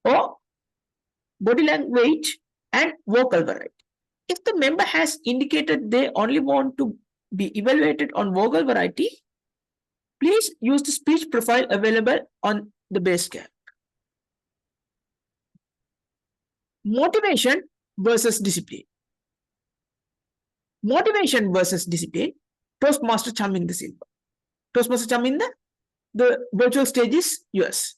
and vocal variety. If the member has indicated they only want to be evaluated on vocal variety, please use the speech profile available on the base camp. Motivation versus discipline. Motivation versus discipline. Toastmaster Chaminda Silva. Toastmaster Chaminda, the virtual stage is yours.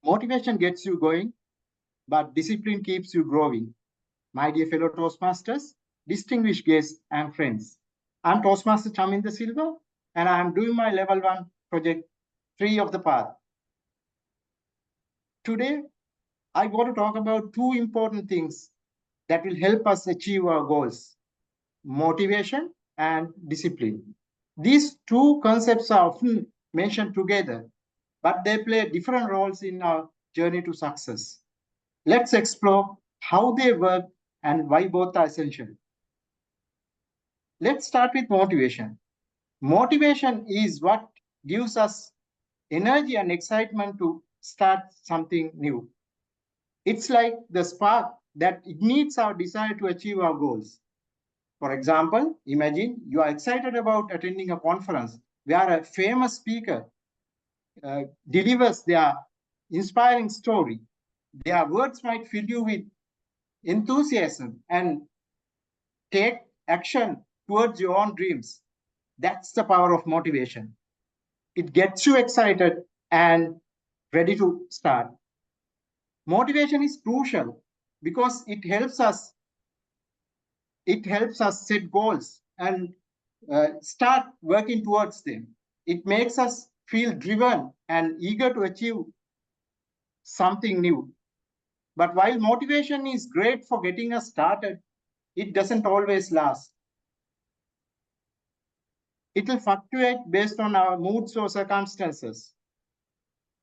Motivation gets you going, but discipline keeps you growing. My dear fellow Toastmasters, distinguished guests and friends, I'm Toastmaster Chaminda Silva, and I'm doing my level 1 project 3 of the path. Today, I want to talk about two important things that will help us achieve our goals: motivation and discipline. These two concepts are often mentioned together, but they play different roles in our journey to success. Let's explore how they work and why both are essential. Let's start with motivation. Motivation is what gives us energy and excitement to start something new. It's like the spark that ignites our desire to achieve our goals. For example, imagine you are excited about attending a conference where a famous speaker delivers their inspiring story. Their words might fill you with enthusiasm and take action towards your own dreams. That's the power of motivation. It gets you excited and ready to start. Motivation is crucial because it helps us set goals and start working towards them. It makes us feel driven and eager to achieve something new. But while motivation is great for getting us started, it doesn't always last. It will fluctuate based on our moods or circumstances.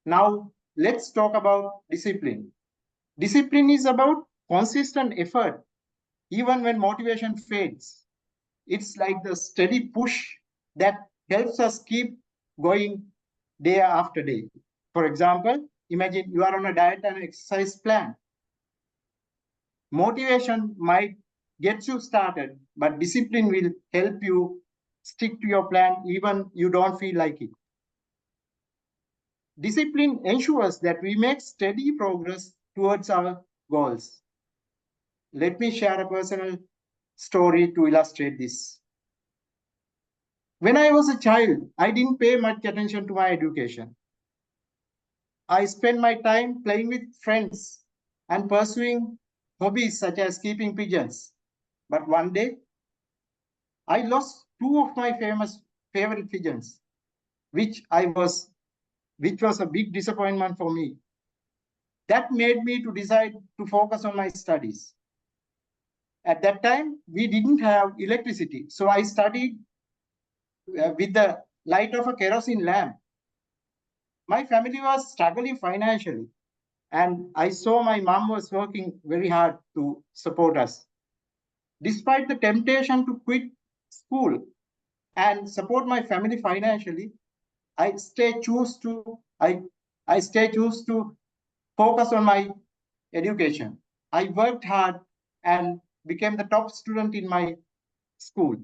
Now, let's talk about discipline. Discipline is about consistent effort, even when motivation fades. It's like the steady push that helps us keep going day after day. For example, imagine you are on a diet and exercise plan. Motivation might get you started, but discipline will help you stick to your plan even you don't feel like it. Discipline ensures that we make steady progress towards our goals. Let me share a personal story to illustrate this. When I was a child, I didn't pay much attention to my education. I spent my time playing with friends and pursuing hobbies such as keeping pigeons. But one day, I lost two of my favorite pigeons, which was a big disappointment for me. That made me to decide to focus on my studies. At that time, we didn't have electricity, so I studied with the light of a kerosene lamp. My family was struggling financially, and I saw my mom was working very hard to support us. Despite the temptation to quit school and support my family financially, I stay choose to focus on my education. I worked hard and became the top student in my school.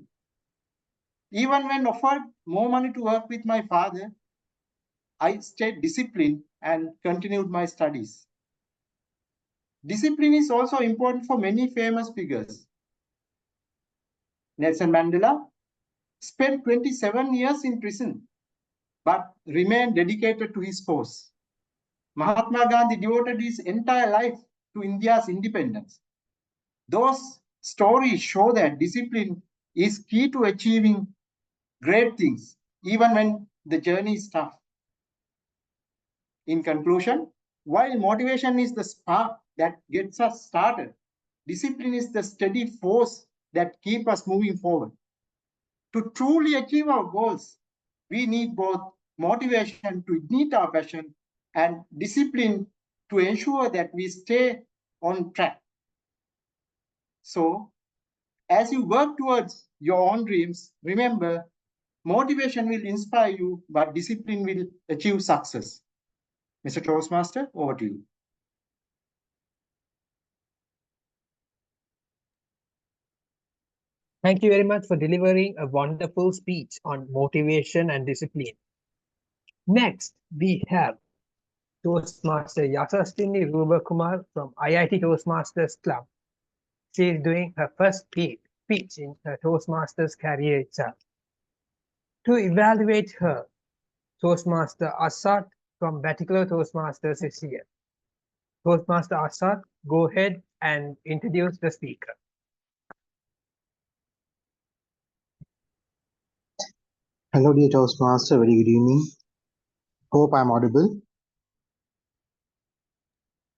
Even when offered more money to work with my father, I stayed disciplined and continued my studies. Discipline is also important for many famous figures. Nelson Mandela spent 27 years in prison, but remained dedicated to his cause. Mahatma Gandhi devoted his entire life to India's independence. Those stories show that discipline is key to achieving great things, even when the journey is tough. In conclusion, while motivation is the spark that gets us started, discipline is the steady force that keeps us moving forward. To truly achieve our goals, we need both motivation to ignite our passion and discipline to ensure that we stay on track. So, as you work towards your own dreams, remember, motivation will inspire you, but discipline will achieve success. Mr. Toastmaster, over to you. Thank you very much for delivering a wonderful speech on motivation and discipline. Next, we have Toastmaster Yasastini Babukumar from IIT Toastmasters Club. She is doing her first speech in her Toastmasters career itself. To evaluate her, Toastmaster Asad from Baticular Toastmasters is here. Toastmaster Asad, go ahead and introduce the speaker. Hello, dear Toastmaster. Very good evening. Hope I'm audible.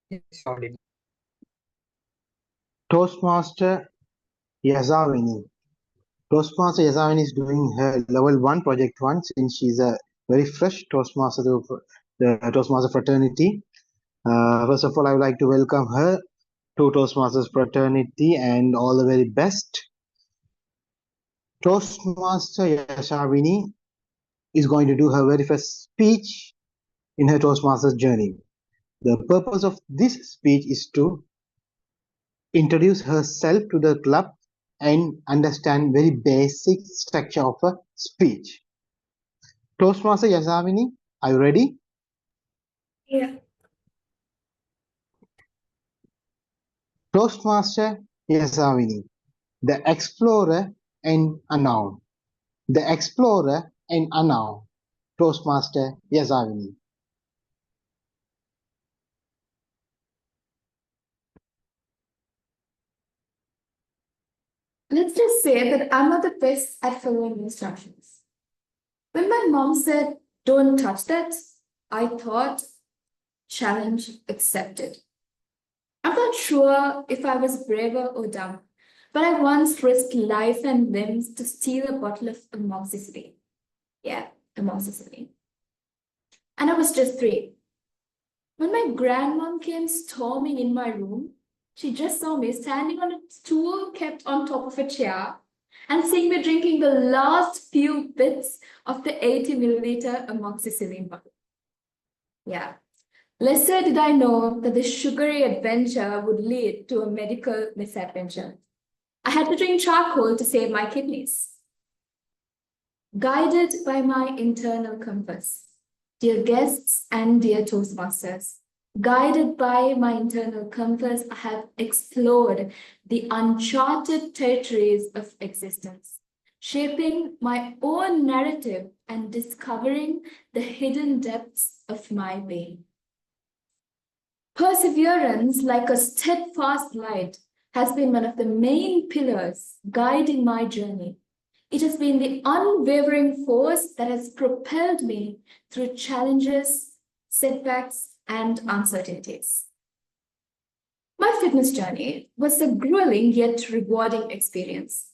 Yes, audible. Toastmaster Yazavini. Toastmaster Yazavini is doing her level 1 project 1 since she's a very fresh Toastmaster to the Toastmaster fraternity. First of all, I would like to welcome her to Toastmasters fraternity and all the very best. Toastmaster Yazavini is going to do her very first speech in her Toastmasters journey. The purpose of this speech is to introduce herself to the club and understand very basic structure of a speech. Toastmaster Yazavini, are you ready? Yeah. Toastmaster Yazavini, the explorer and unknown. The explorer and unknown. Toastmaster Yazavini. Let's just say that I'm not the best at following instructions. When my mom said, "Don't touch that," I thought, Challenge accepted. I'm not sure if I was braver or dumb, but I once risked life and limbs to steal a bottle of amoxicillin. Yeah, amoxicillin. And I was just 3. When my grandmom came storming in my room, she just saw me standing on a stool kept on top of a chair and seeing me drinking the last few bits of the 80 milliliter amoxicillin bottle. Yeah. Lesser did I know that this sugary adventure would lead to a medical misadventure. I had to drink charcoal to save my kidneys. Guided by my internal compass, dear guests and dear Toastmasters, guided by my internal compass, I have explored the uncharted territories of existence, shaping my own narrative and discovering the hidden depths of my being. Perseverance, like a steadfast light, has been one of the main pillars guiding my journey. It has been the unwavering force that has propelled me through challenges, setbacks, and uncertainties. My fitness journey was a grueling yet rewarding experience.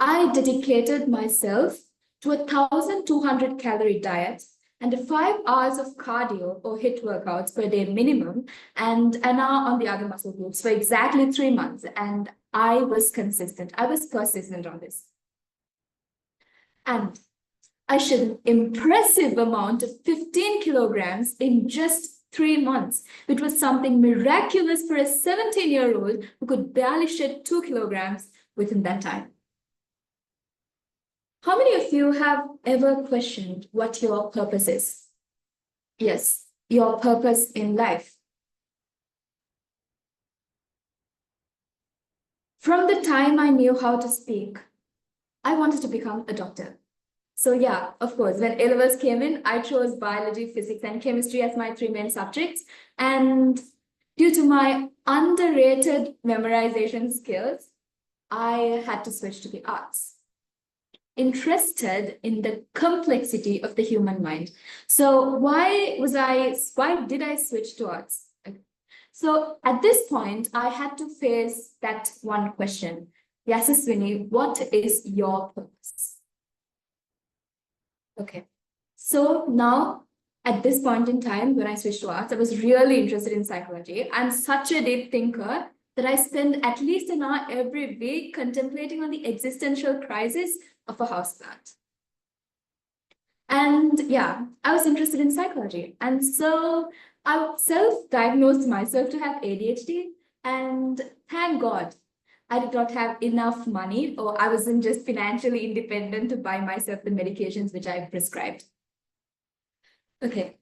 I dedicated myself to a 1,200 calorie diet and 5 hours of cardio or HIIT workouts per day minimum and an hour on the other muscle groups for exactly 3 months. And I was consistent. I was persistent on this. And I shed an impressive amount of 15 kilograms in just 3 months, which was something miraculous for a 17-year-old who could barely shed 2 kilograms within that time. How many of you have ever questioned what your purpose is? Yes, your purpose in life. From the time I knew how to speak, I wanted to become a doctor. So yeah, of course, when A-levels came in, I chose biology, physics, and chemistry as my 3 main subjects. And due to my underrated memorization skills, I had to switch to the arts. Interested in the complexity of the human mind. So why did I switch to arts? So at this point, I had to face that one question. Yasaswini, what is your purpose? Okay, so now at this point in time, when I switched to arts, I was really interested in psychology. I'm such a deep thinker that I spend at least an hour every week contemplating on the existential crisis of a houseplant. And yeah, I was interested in psychology. And so I self-diagnosed myself to have ADHD. And thank God, I did not have enough money, or I wasn't just financially independent to buy myself the medications which I prescribed. Okay,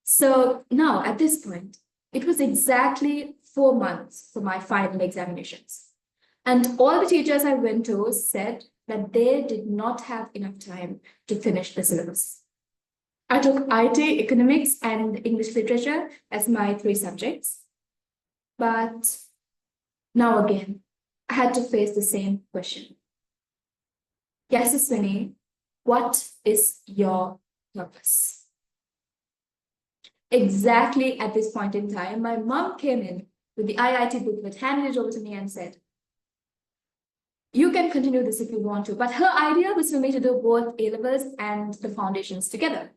so now at this point, it was exactly 4 months for my final examinations. And all the teachers I went to said that they did not have enough time to finish the syllabus. I took IT, economics, and English literature as my 3 subjects. But now again, I had to face the same question. Yasaswini, what is your purpose? Exactly at this point in time, my mom came in with the IIT booklet, handed it over to me and said, you can continue this if you want to, but her idea was for me to do both A-levels and the foundations together.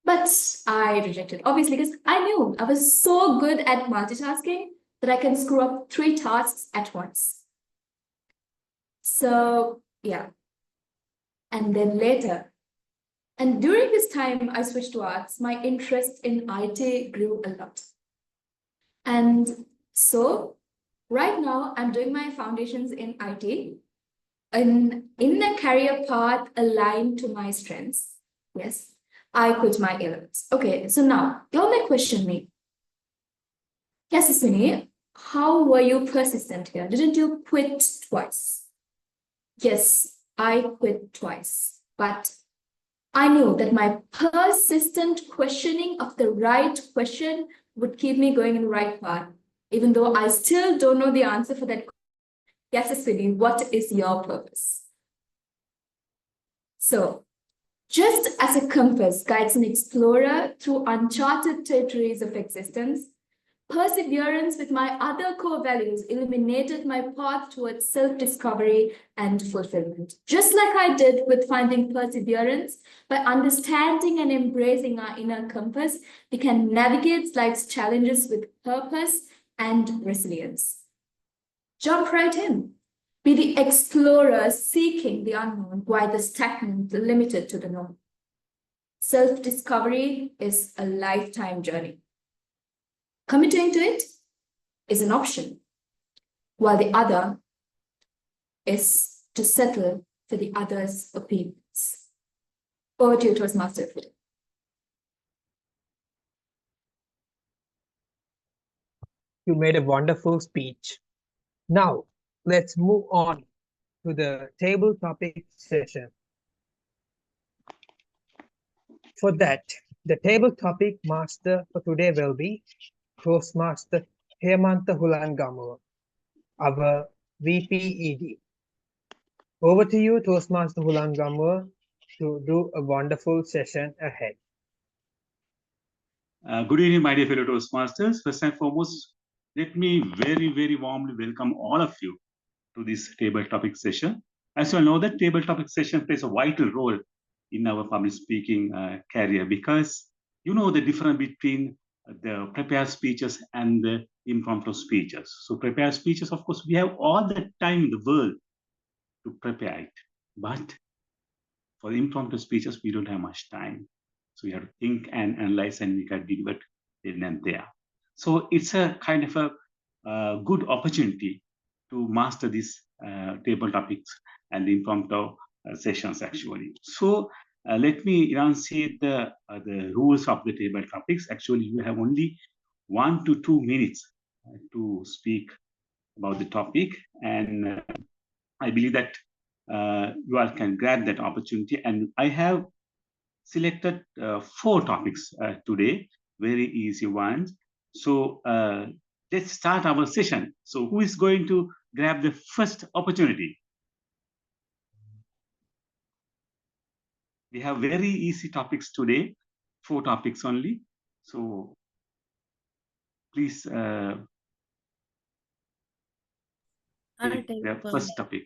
But I rejected, obviously, because I knew I was so good at multitasking that I can screw up 3 tasks at once. So yeah, and then later, and during this time I switched to arts, my interest in IT grew a lot. And so right now I'm doing my foundations in IT in a career path aligned to my strengths. Yes, I quit my A-levels. Okay, so now you may question me. Yasaswini, how were you persistent here? Didn't you quit twice? Yes, I quit twice, but I knew that my persistent questioning of the right question would keep me going in the right path, even though I still don't know the answer for that. Yasaswini, what is your purpose? So Just as a compass guides an explorer through uncharted territories of existence, perseverance with my other core values illuminated my path towards self-discovery and fulfillment. Just like I did with finding perseverance, by understanding and embracing our inner compass, we can navigate life's challenges with purpose and resilience. Jump right in. Be the explorer seeking the unknown, while the stagnant, the limited to the known. Self-discovery is a lifetime journey. Committing to it is an option, while the other is to settle for the other's opinions. Over to you, Toastmaster. You made a wonderful speech. Now, let's move on to the table topic session. For that, the table topic master for today will be Toastmaster Hemantha Hulangamur, our VPED. Over to you, Toastmaster Hulangamur, to do a wonderful session ahead. Good evening, my dear fellow Toastmasters. First and foremost, let me very, very warmly welcome all of you to this table topic session. As you all know, that table topic session plays a vital role in our public speaking career, because you know the difference between the prepared speeches and the impromptu speeches. So prepared speeches, of course, we have all the time in the world to prepare it. But for the impromptu speeches, we don't have much time. So we have to think and analyze, and we can deliver then and there. So it's a kind of a good opportunity to master these table topics and the impromptu sessions actually. So let me enunciate the rules of the table topics. Actually, you have only 1 to 2 minutes to speak about the topic, and I believe that you all can grab that opportunity. And I have selected 4 topics today, very easy ones. So let's start our session. So who is going to grab the first opportunity? We have very easy topics today, 4 topics only. So please I'll take take the first topic.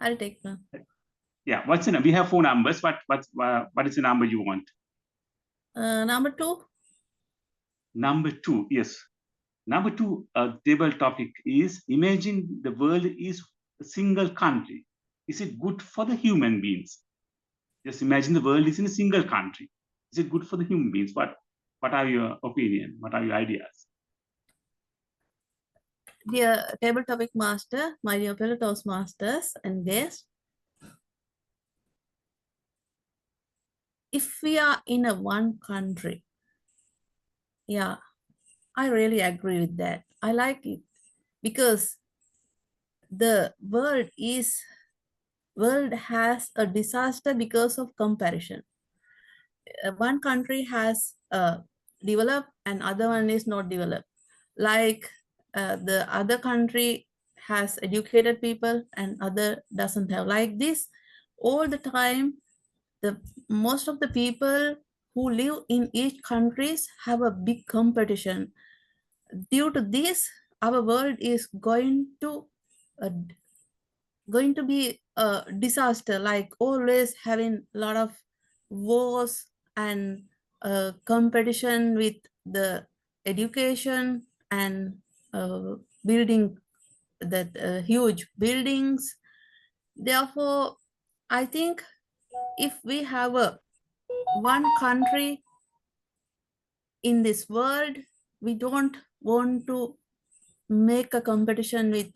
I'll take one. Yeah, what's the number? We have 4 numbers. What is the number you want? Number 2. Number 2, yes. Number 2 table topic is: imagine the world is a single country. Is it good for the human beings? Just imagine the world is in a single country. Is it good for the human beings? What are your opinion? What are your ideas? Dear table topic master, my dear fellow Toastmasters and guests, if we are in a one country, yeah, I really agree with that. I like it because the world has a disaster because of comparison. One country has developed and other one is not developed. Like the other country has educated people and other doesn't have. Like this, all the time, most of the people who live in each countries have a big competition. Due to this, our world is going to be a disaster, like always having a lot of wars and competition with the education and building that huge buildings. Therefore, I think if we have one country in this world, we don't want to make a competition with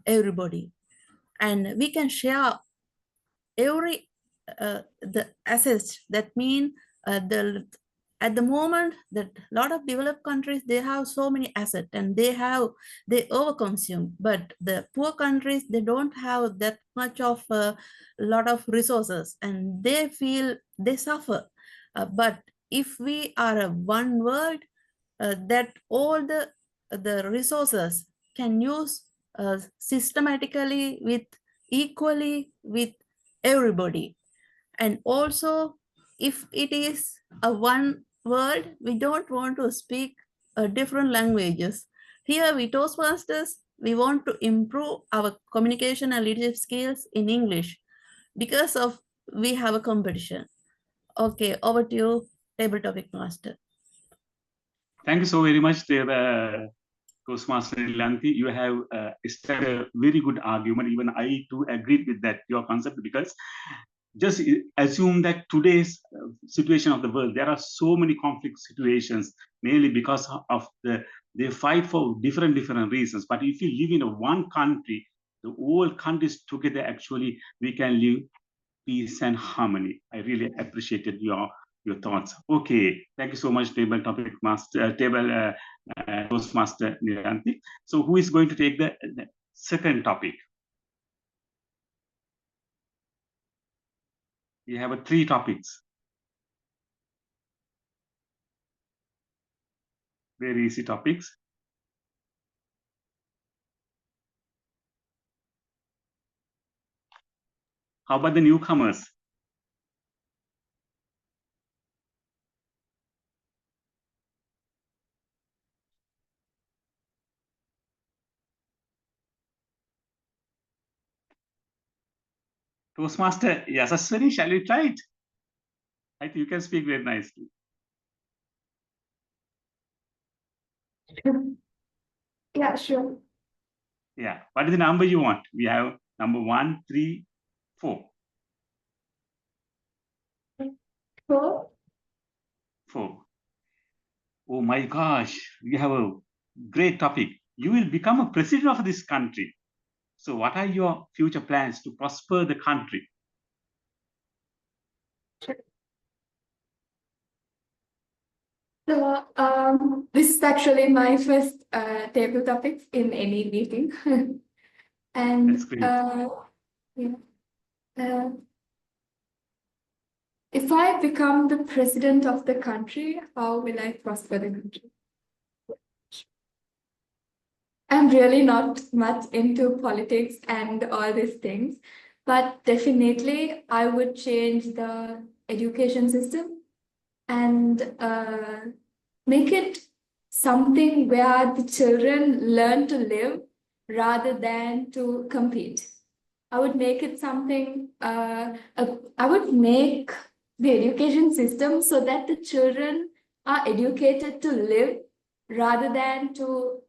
everybody, and we can share every the assets. That mean at the moment that a lot of developed countries, they have so many assets and they overconsume, but the poor countries, they don't have that much of a lot of resources and they suffer. But if we are a one world, that all the resources can use systematically with equally with everybody, And also, if it is a one word, we don't want to speak different languages. Here, we Toastmasters, we want to improve our communication and leadership skills in English because of we have a competition. Okay, over to you, table topic master. Thank you so very much, Toastmaster Nilanthi. You have started a very good argument. Even I too agreed with that, your concept, because just assume that today's situation of the world, there are so many conflict situations, mainly because of they fight for different reasons. But if you live in one country, the whole countries together, actually, we can live peace and harmony. I really appreciated your thoughts. Okay, thank you so much, Toastmaster Nilanthi. So who is going to take the second topic? We have 3 topics. Very easy topics. How about the newcomers? Toastmaster Yasaswini, shall we try it? I think you can speak very nicely. Yeah, sure. Yeah. What is the number you want? We have number 1, 3, 4. 4. 4. Oh my gosh, we have a great topic. You will become a president of this country. So what are your future plans to prosper the country? So this is actually my first table topic in any meeting. And That's great. yeah. If I become the president of the country, how will I prosper the country? I'm really not much into politics and all these things, but definitely I would change the education system and make it something where the children learn to live rather than to compete. I would make it something, I would make the education system so that the children are educated to live rather than to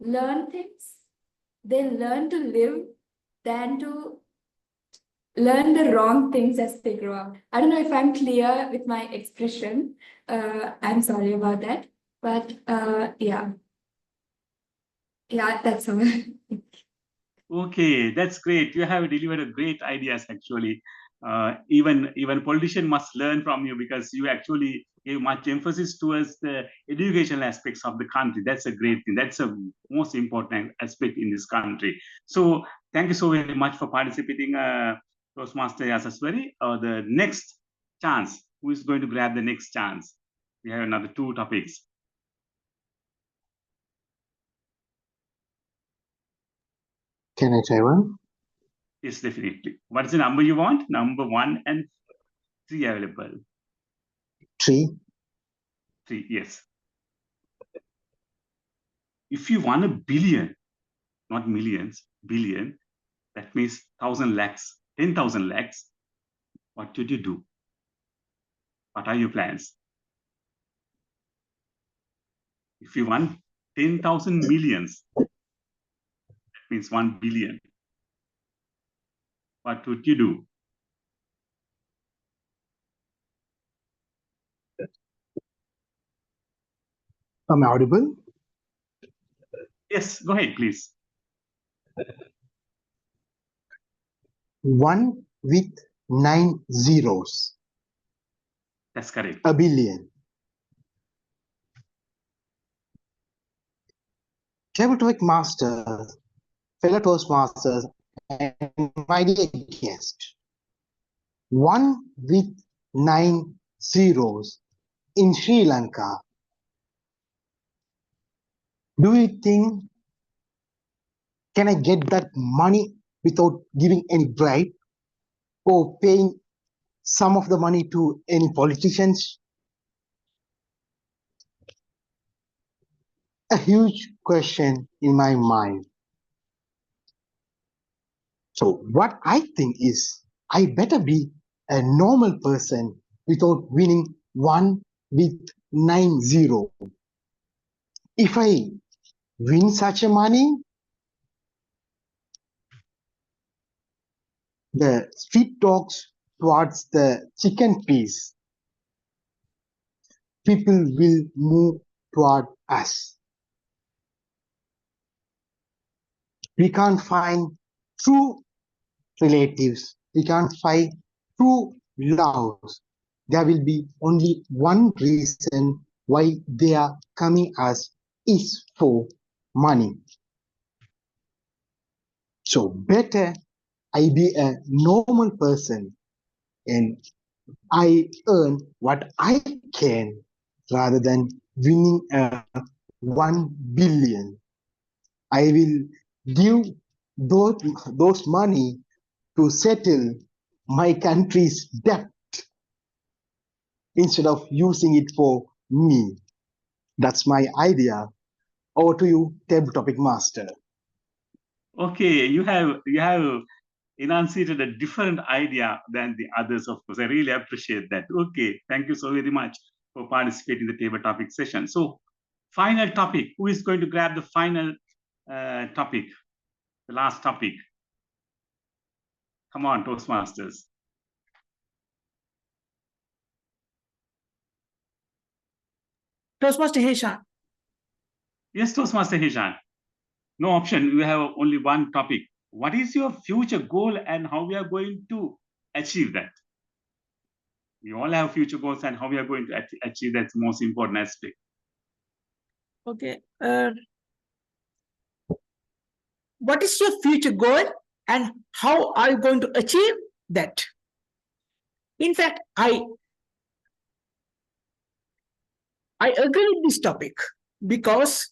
learn things. They learn to live than to learn the wrong things as they grow up. I don't know if I'm clear with my expression. I'm sorry about that. But yeah, that's all. Okay, that's great. You have delivered a great ideas actually. Even politicians must learn from you because you actually gave much emphasis towards the educational aspects of the country. That's a great thing. That's a most important aspect in this country. So thank you so very much for participating, Toastmaster Yasaswari. The next chance, who is going to grab the next chance? We have another 2 topics. Can I try one? Yes, definitely. What is the number you want? Number 1 and 3 available. 3. 3, yes. If you won 1 billion, not millions, billion, that means 1,000 lakhs, 10,000 lakhs, what did you do? What are your plans? If you won 10,000 millions, that means 1 billion. What would you do? Am I audible? Yes, go ahead, please. 1 with 9 zeros. That's correct. 1 billion. Table topic master, fellow Toastmasters, and my dear guest. 1 with 9 zeros in Sri Lanka. Do you think can I get that money without giving any bribe or paying some of the money to any politicians? A huge question in my mind. So what I think is, I better be a normal person without winning 1 with 9-0. If I win such a money, the street talks towards the chicken piece, people will move toward us. We can't find true relatives. We can't find true loves. There will be only one reason why they are coming us is for money. So better I be a normal person and I earn what I can rather than winning a 1 billion. I will give those money to settle my country's debt instead of using it for me. That's my idea. Over to you, table topic master. Okay, you have enunciated a different idea than the others, of course. I really appreciate that. Okay, thank you so very much for participating in the table topic session. So, final topic. Who is going to grab the final topic, the last topic? Come on, Toastmasters. Toastmaster Heshan. Yes, Toastmaster Heshan. No option. We have only one topic. What is your future goal and how we are going to achieve that? We all have future goals and how we are going to achieve that's the most important aspect. Okay. What is your future goal and how are you going to achieve that? In fact, I agree with this topic because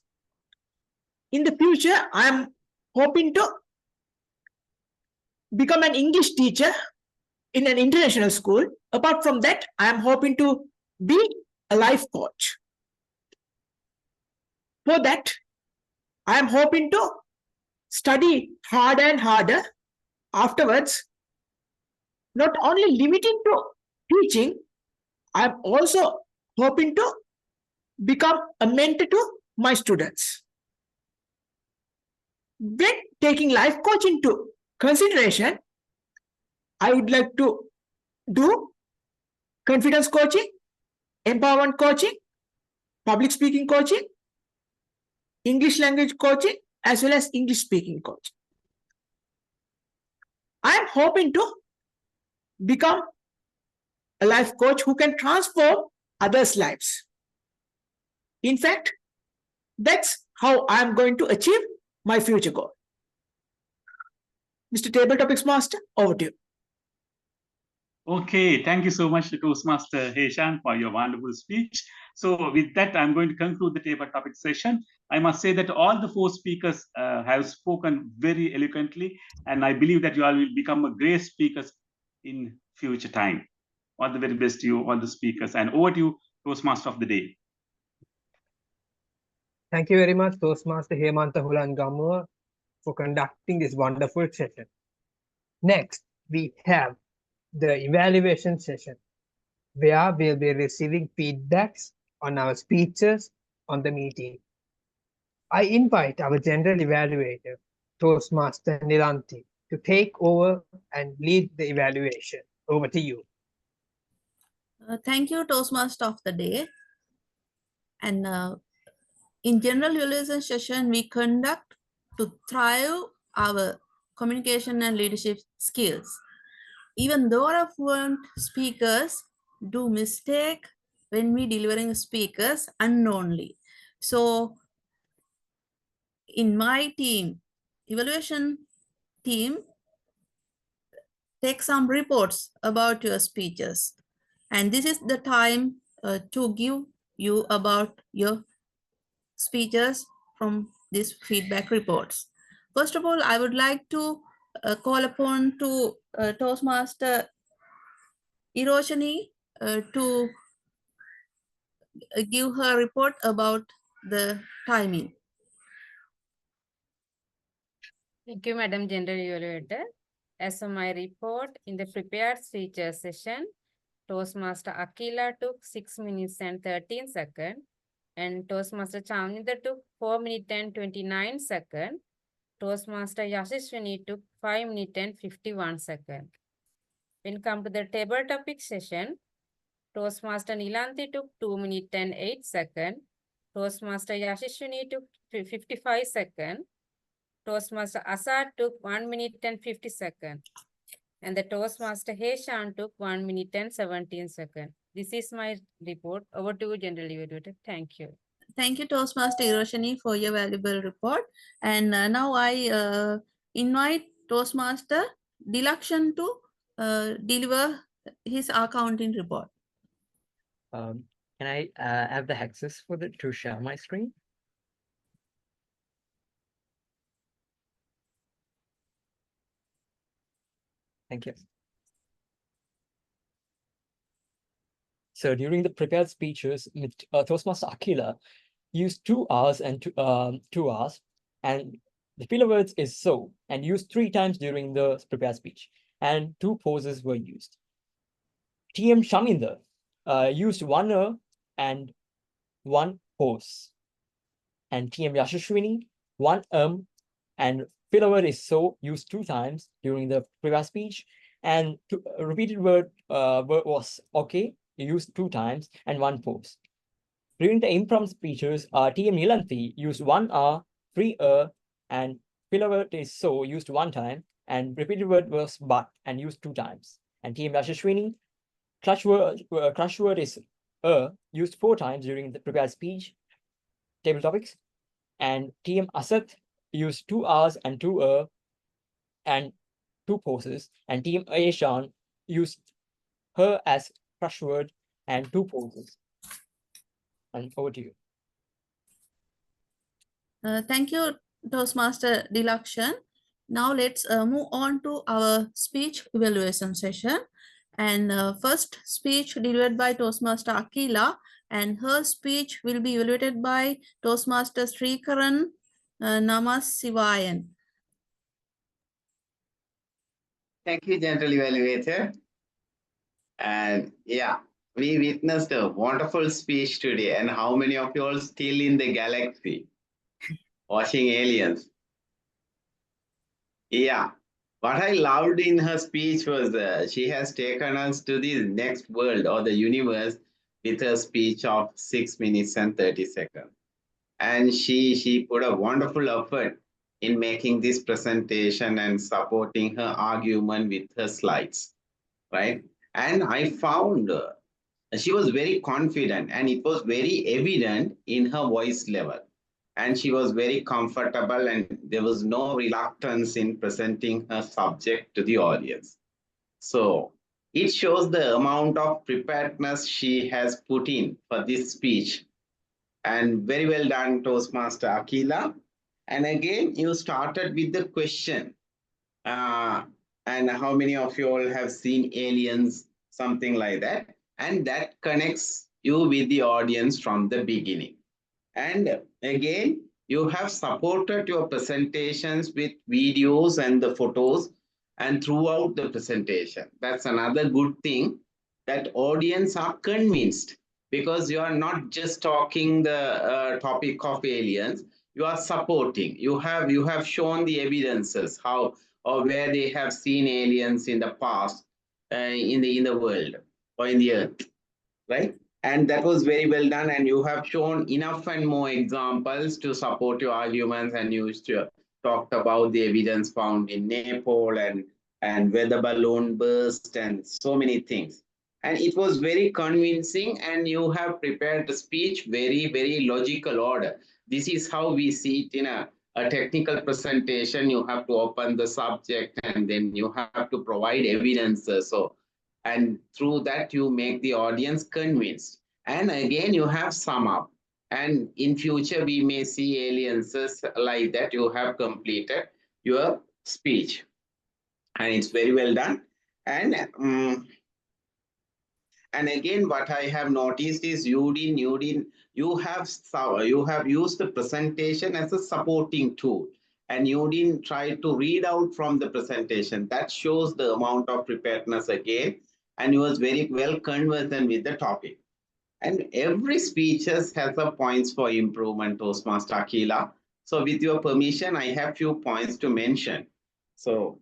in the future, I'm hoping to become an English teacher in an international school. Apart from that, I'm hoping to be a life coach. For that, I'm hoping to study harder and harder. Afterwards, not only limiting to teaching, I'm also hoping to become a mentor to my students. When taking life coach into consideration, I would like to do confidence coaching, empowerment coaching, public speaking coaching, English language coaching, as well as English speaking coaching. I am hoping to become a life coach who can transform others' lives. In fact, that's how I am going to achieve my future goal. Mr. Table Topics Master, over to you. Okay, thank you so much, Toastmaster Heshan, for your wonderful speech. So with that, I'm going to conclude the table topic session. I must say that all the 4 speakers have spoken very eloquently, and I believe that you all will become a great speakers in future time. All the very best to you, all the speakers, and over to you, Toastmaster of the day. Thank you very much, Toastmaster Hemanta Hulangamua, for conducting this wonderful session. Next, we have the evaluation session, where we'll be receiving feedbacks on our speeches on the meeting. I invite our general evaluator, Toastmaster Nilanthi, to take over and lead the evaluation. Over to you. Thank you, Toastmaster of the day. And in general evaluation session, we conduct to thrive our communication and leadership skills. Even though our fluent speakers do mistake when we delivering speakers unknowingly. So in my team, evaluation team, take some reports about your speeches. And this is the time to give you about your speeches from these feedback reports. First of all, I would like to call upon to Toastmaster Hiroshini to give her report about the timing. Thank you, Madam General Evaluator. As for my report, in the prepared speeches session, Toastmaster Akila took 6 minutes and 13 seconds, and Toastmaster Chaminda took 4 minutes and 29 seconds. Toastmaster Yashaswini took 5 minutes and 51 seconds. When come to the table topic session, Toastmaster Nilanthi took 2 minutes and 8 seconds. Toastmaster Yashaswini took 55 seconds. Toastmaster Asad took 1 minute and 50 seconds. And the Toastmaster Heshan took 1 minute and 17 seconds. This is my report. Over to you, General Evaluator. Thank you. Thank you, Toastmaster Hiroshini, for your valuable report. And now I invite Toastmaster Dilakshan to deliver his accounting report. Can I have the access for to share my screen? Thank you. So during the prepared speeches, Toastmaster Akila used 2 hours and 2 hours, and the filler words is so, and used 3 times during the prepared speech, and 2 poses were used. TM Shaminder used 1 and 1 pose, and TM Yashaswini 1 and filler word is so used 2 times during the previous speech, and repeated word was okay, used 2 times and 1 pose. During the impromptu speeches, TM Nilanthi used 1 3 and filler word is so used 1 time, and repeated word was but and used 2 times. And TM Yashaswini, crush word is used 4 times during the prepared speech. Table topics. And TM Asad used 2 hours and 2 and 2 poses, and TM Aishan used her as crush word and 2 poses. And over to you. Thank you, Toastmaster Dilakshan. Now let's move on to our speech evaluation session. And first speech delivered by Toastmaster Akila, and her speech will be evaluated by Toastmaster Srikaran Namasivayan. Thank you, General Evaluator. And yeah, we witnessed a wonderful speech today. And how many of you are still in the galaxy watching aliens? Yeah, what I loved in her speech was she has taken us to the next world or the universe with her speech of 6 minutes and 30 seconds. And she put a wonderful effort in making this presentation and supporting her argument with her slides, right? And I found she was very confident, and it was very evident in her voice level. And she was very comfortable, and there was no reluctance in presenting her subject to the audience. So it shows the amount of preparedness she has put in for this speech. And very well done, Toastmaster Akila. And again, you started with the question. And how many of you all have seen aliens, something like that? And that connects you with the audience from the beginning. And again, you have supported your presentations with videos and the photos and throughout the presentation. That's another good thing, that audience are convinced, because you are not just talking the topic of aliens, you are supporting. You have shown the evidences how or where they have seen aliens in the past in the world or in the earth, right? And that was very well done. And you have shown enough and more examples to support your arguments. And you talked about the evidence found in Nepal and where the balloon burst and so many things. And it was very convincing. And you have prepared the speech very, very logical order. This is how we see it in a technical presentation. You have to open the subject and then you have to provide evidences. So, and through that you make the audience convinced, and again you have sum up, and in future we may see aliases like that. You have completed your speech and it's very well done. And And again, what I have noticed is you have used the presentation as a supporting tool, and you didn't try to read out from the presentation. That shows the amount of preparedness again, and you was very well conversant with the topic. And every speech has a points for improvement, Toastmaster Akila. So with your permission, I have few points to mention. So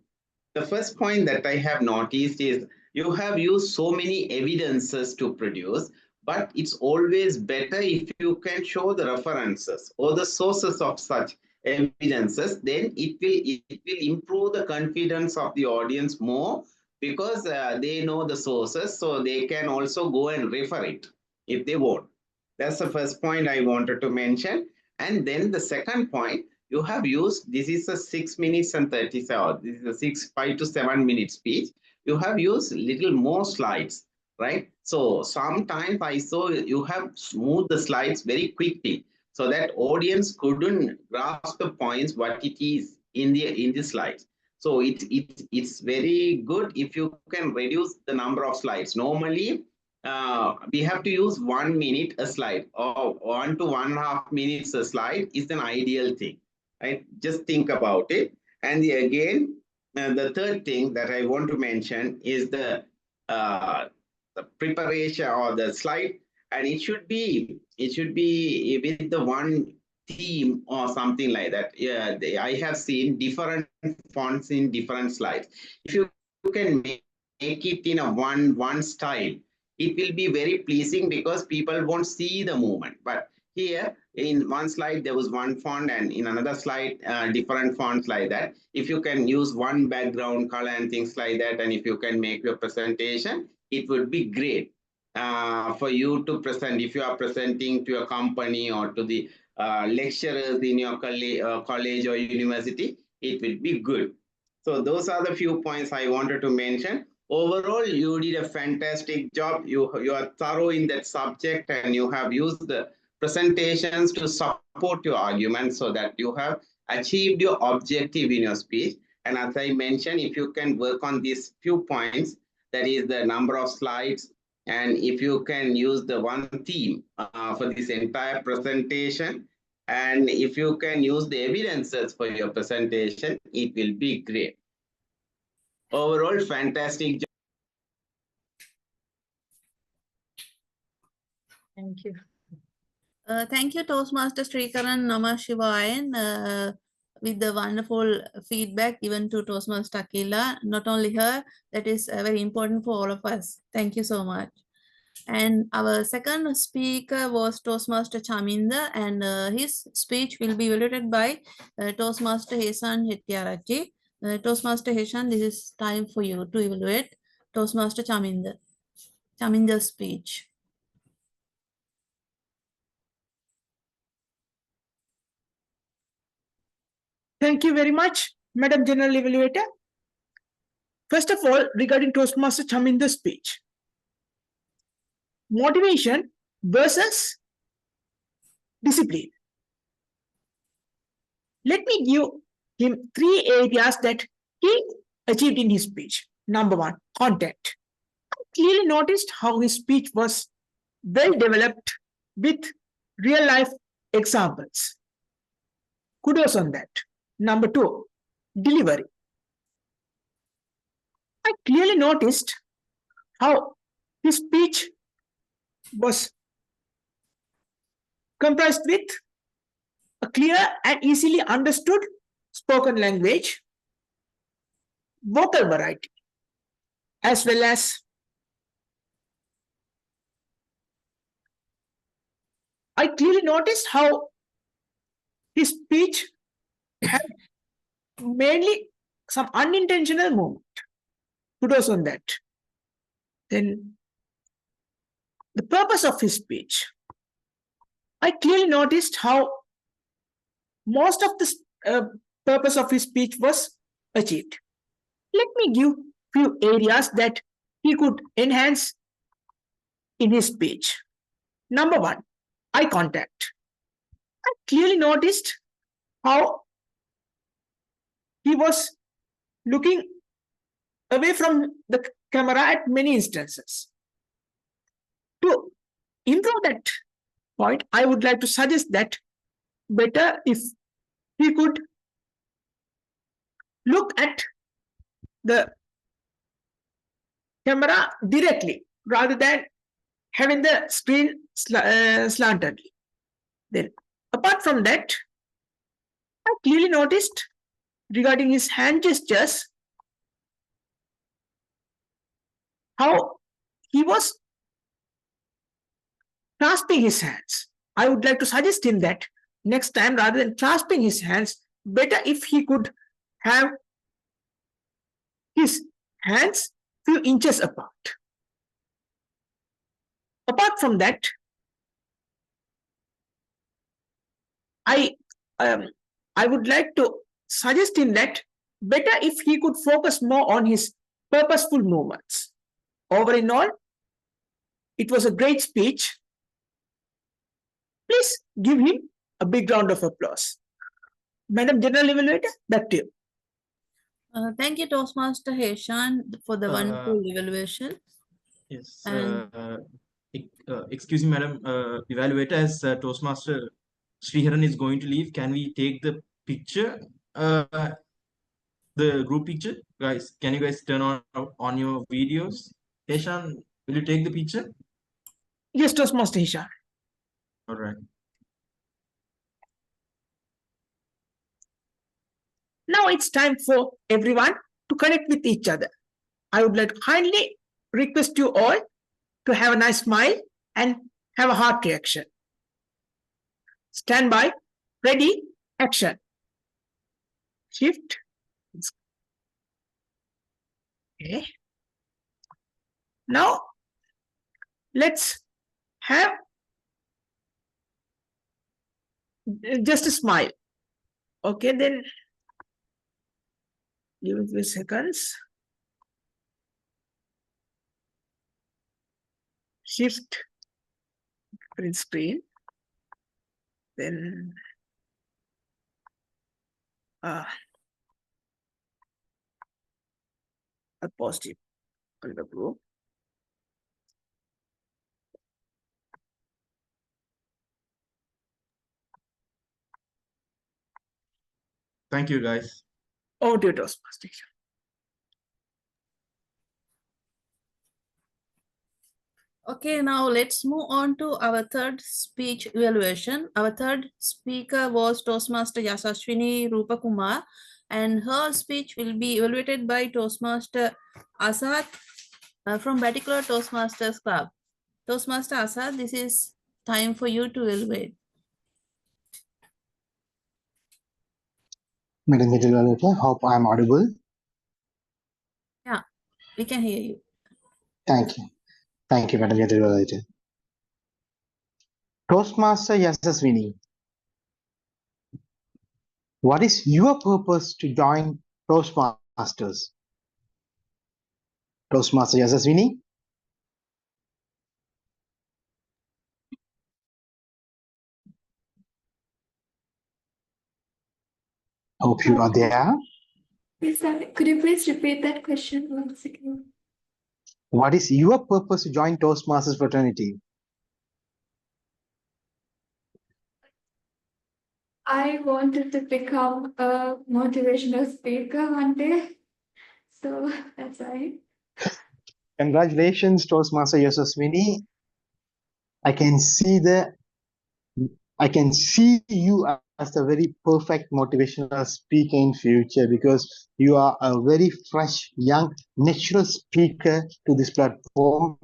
the first point that I have noticed is you have used so many evidences to produce, but it's always better if you can show the references or the sources of such evidences. Then it will improve the confidence of the audience more, because they know the sources, so they can also go and refer it if they want. That's the first point I wanted to mention. And then the second point, you have used, this is a 6 minutes and 37, this is a 5 to 7 minute speech. You have used little more slides, right? So sometimes I saw you have smoothed the slides very quickly, so that audience couldn't grasp the points what it is in the slides. So it's very good if you can reduce the number of slides. Normally, we have to use 1 minute a slide, or 1 to 1.5 minutes a slide is an ideal thing, right? Just think about it. And again, the third thing that I want to mention is the preparation or the slide, and it should be with the one theme or something like that. Yeah, I have seen different fonts in different slides. If you can make it in a one style, it will be very pleasing, because people won't see the movement. But here in one slide there was one font, and in another slide different fonts like that. If you can use one background color and things like that, and if you can make your presentation, it would be great for you to present. If you are presenting to a company or to the lecturers in your college or university, it will be good. So those are the few points I wanted to mention. Overall, you did a fantastic job. You are thorough in that subject, and you have used the presentations to support your argument, so that you have achieved your objective in your speech. And as I mentioned, if you can work on these few points, that is the number of slides, and if you can use the one theme for this entire presentation, and if you can use the evidences for your presentation, it will be great. Overall, fantastic job. Thank you. Thank you, Toastmaster Srikaran Namashivayan, with the wonderful feedback given to Toastmaster Akila. Not only her, that is very important for all of us. Thank you so much. And our second speaker was Toastmaster Chaminda, and his speech will be evaluated by Toastmaster Hesan Hettiarachchi. Toastmaster Hesan, this is time for you to evaluate Toastmaster Chaminda's speech. Thank you very much, Madam General Evaluator. First of all, regarding Toastmaster Chaminda's speech, motivation versus discipline. Let me give him 3 areas that he achieved in his speech. Number 1, content. I clearly noticed how his speech was well developed with real life examples. Kudos on that. Number 2, delivery. I clearly noticed how his speech was comprised with a clear and easily understood spoken language, vocal variety, as well as I clearly noticed how his speech had mainly some unintentional movement. Kudos on that. Then the purpose of his speech. I clearly noticed how most of the purpose of his speech was achieved. Let me give few areas that he could enhance in his speech. Number 1, eye contact. I clearly noticed how he was looking away from the camera at many instances. improve that point, I would like to suggest that better if he could look at the camera directly rather than having the screen slanted. Then, apart from that, I clearly noticed regarding his hand gestures how he was clasping his hands. I would like to suggest him that next time, rather than clasping his hands, better if he could have his hands few inches apart. Apart from that, I would like to suggest him that better if he could focus more on his purposeful movements. Over in all, it was a great speech. Please give him a big round of applause. Madam General Evaluator, back to you. Thank you, Toastmaster Heshan, for the wonderful evaluation. Yes. And Excuse me, Madam Evaluator, as Toastmaster Sriharan is going to leave, can we take the picture, the group picture? Guys, can you guys turn on your videos? Heshan, will you take the picture? Yes, Toastmaster Heshan. All right. Now it's time for everyone to connect with each other. I would like to kindly request you all to have a nice smile and have a heart reaction. Stand by, ready, action. Shift. Okay. Now, let's have just a smile. Okay, then give it a few seconds. Shift print screen. Then a positive on the group. Thank you, guys. Oh, dear Toastmaster. okay, now let's move on to our third speech evaluation. Our third speaker was Toastmaster Yashaswini Rupakumar, and her speech will be evaluated by Toastmaster Asad from Particular Toastmasters Club. Toastmaster Asad, this is time for you to evaluate. Madam Evaluator, hope I'm audible. Yeah, we can hear you. Thank you. Thank you, Madam Evaluator. Toastmaster Yashaswini, what is your purpose to join Toastmasters? Toastmaster Yashaswini? Hope you are there. Could you please repeat that question once again? What is your purpose to join Toastmasters fraternity? I wanted to become a motivational speaker one day. So that's why. Congratulations, Toastmaster Yashaswini. I can see you as a very perfect motivational speaker in future because you are a very fresh, young, natural speaker to this platform.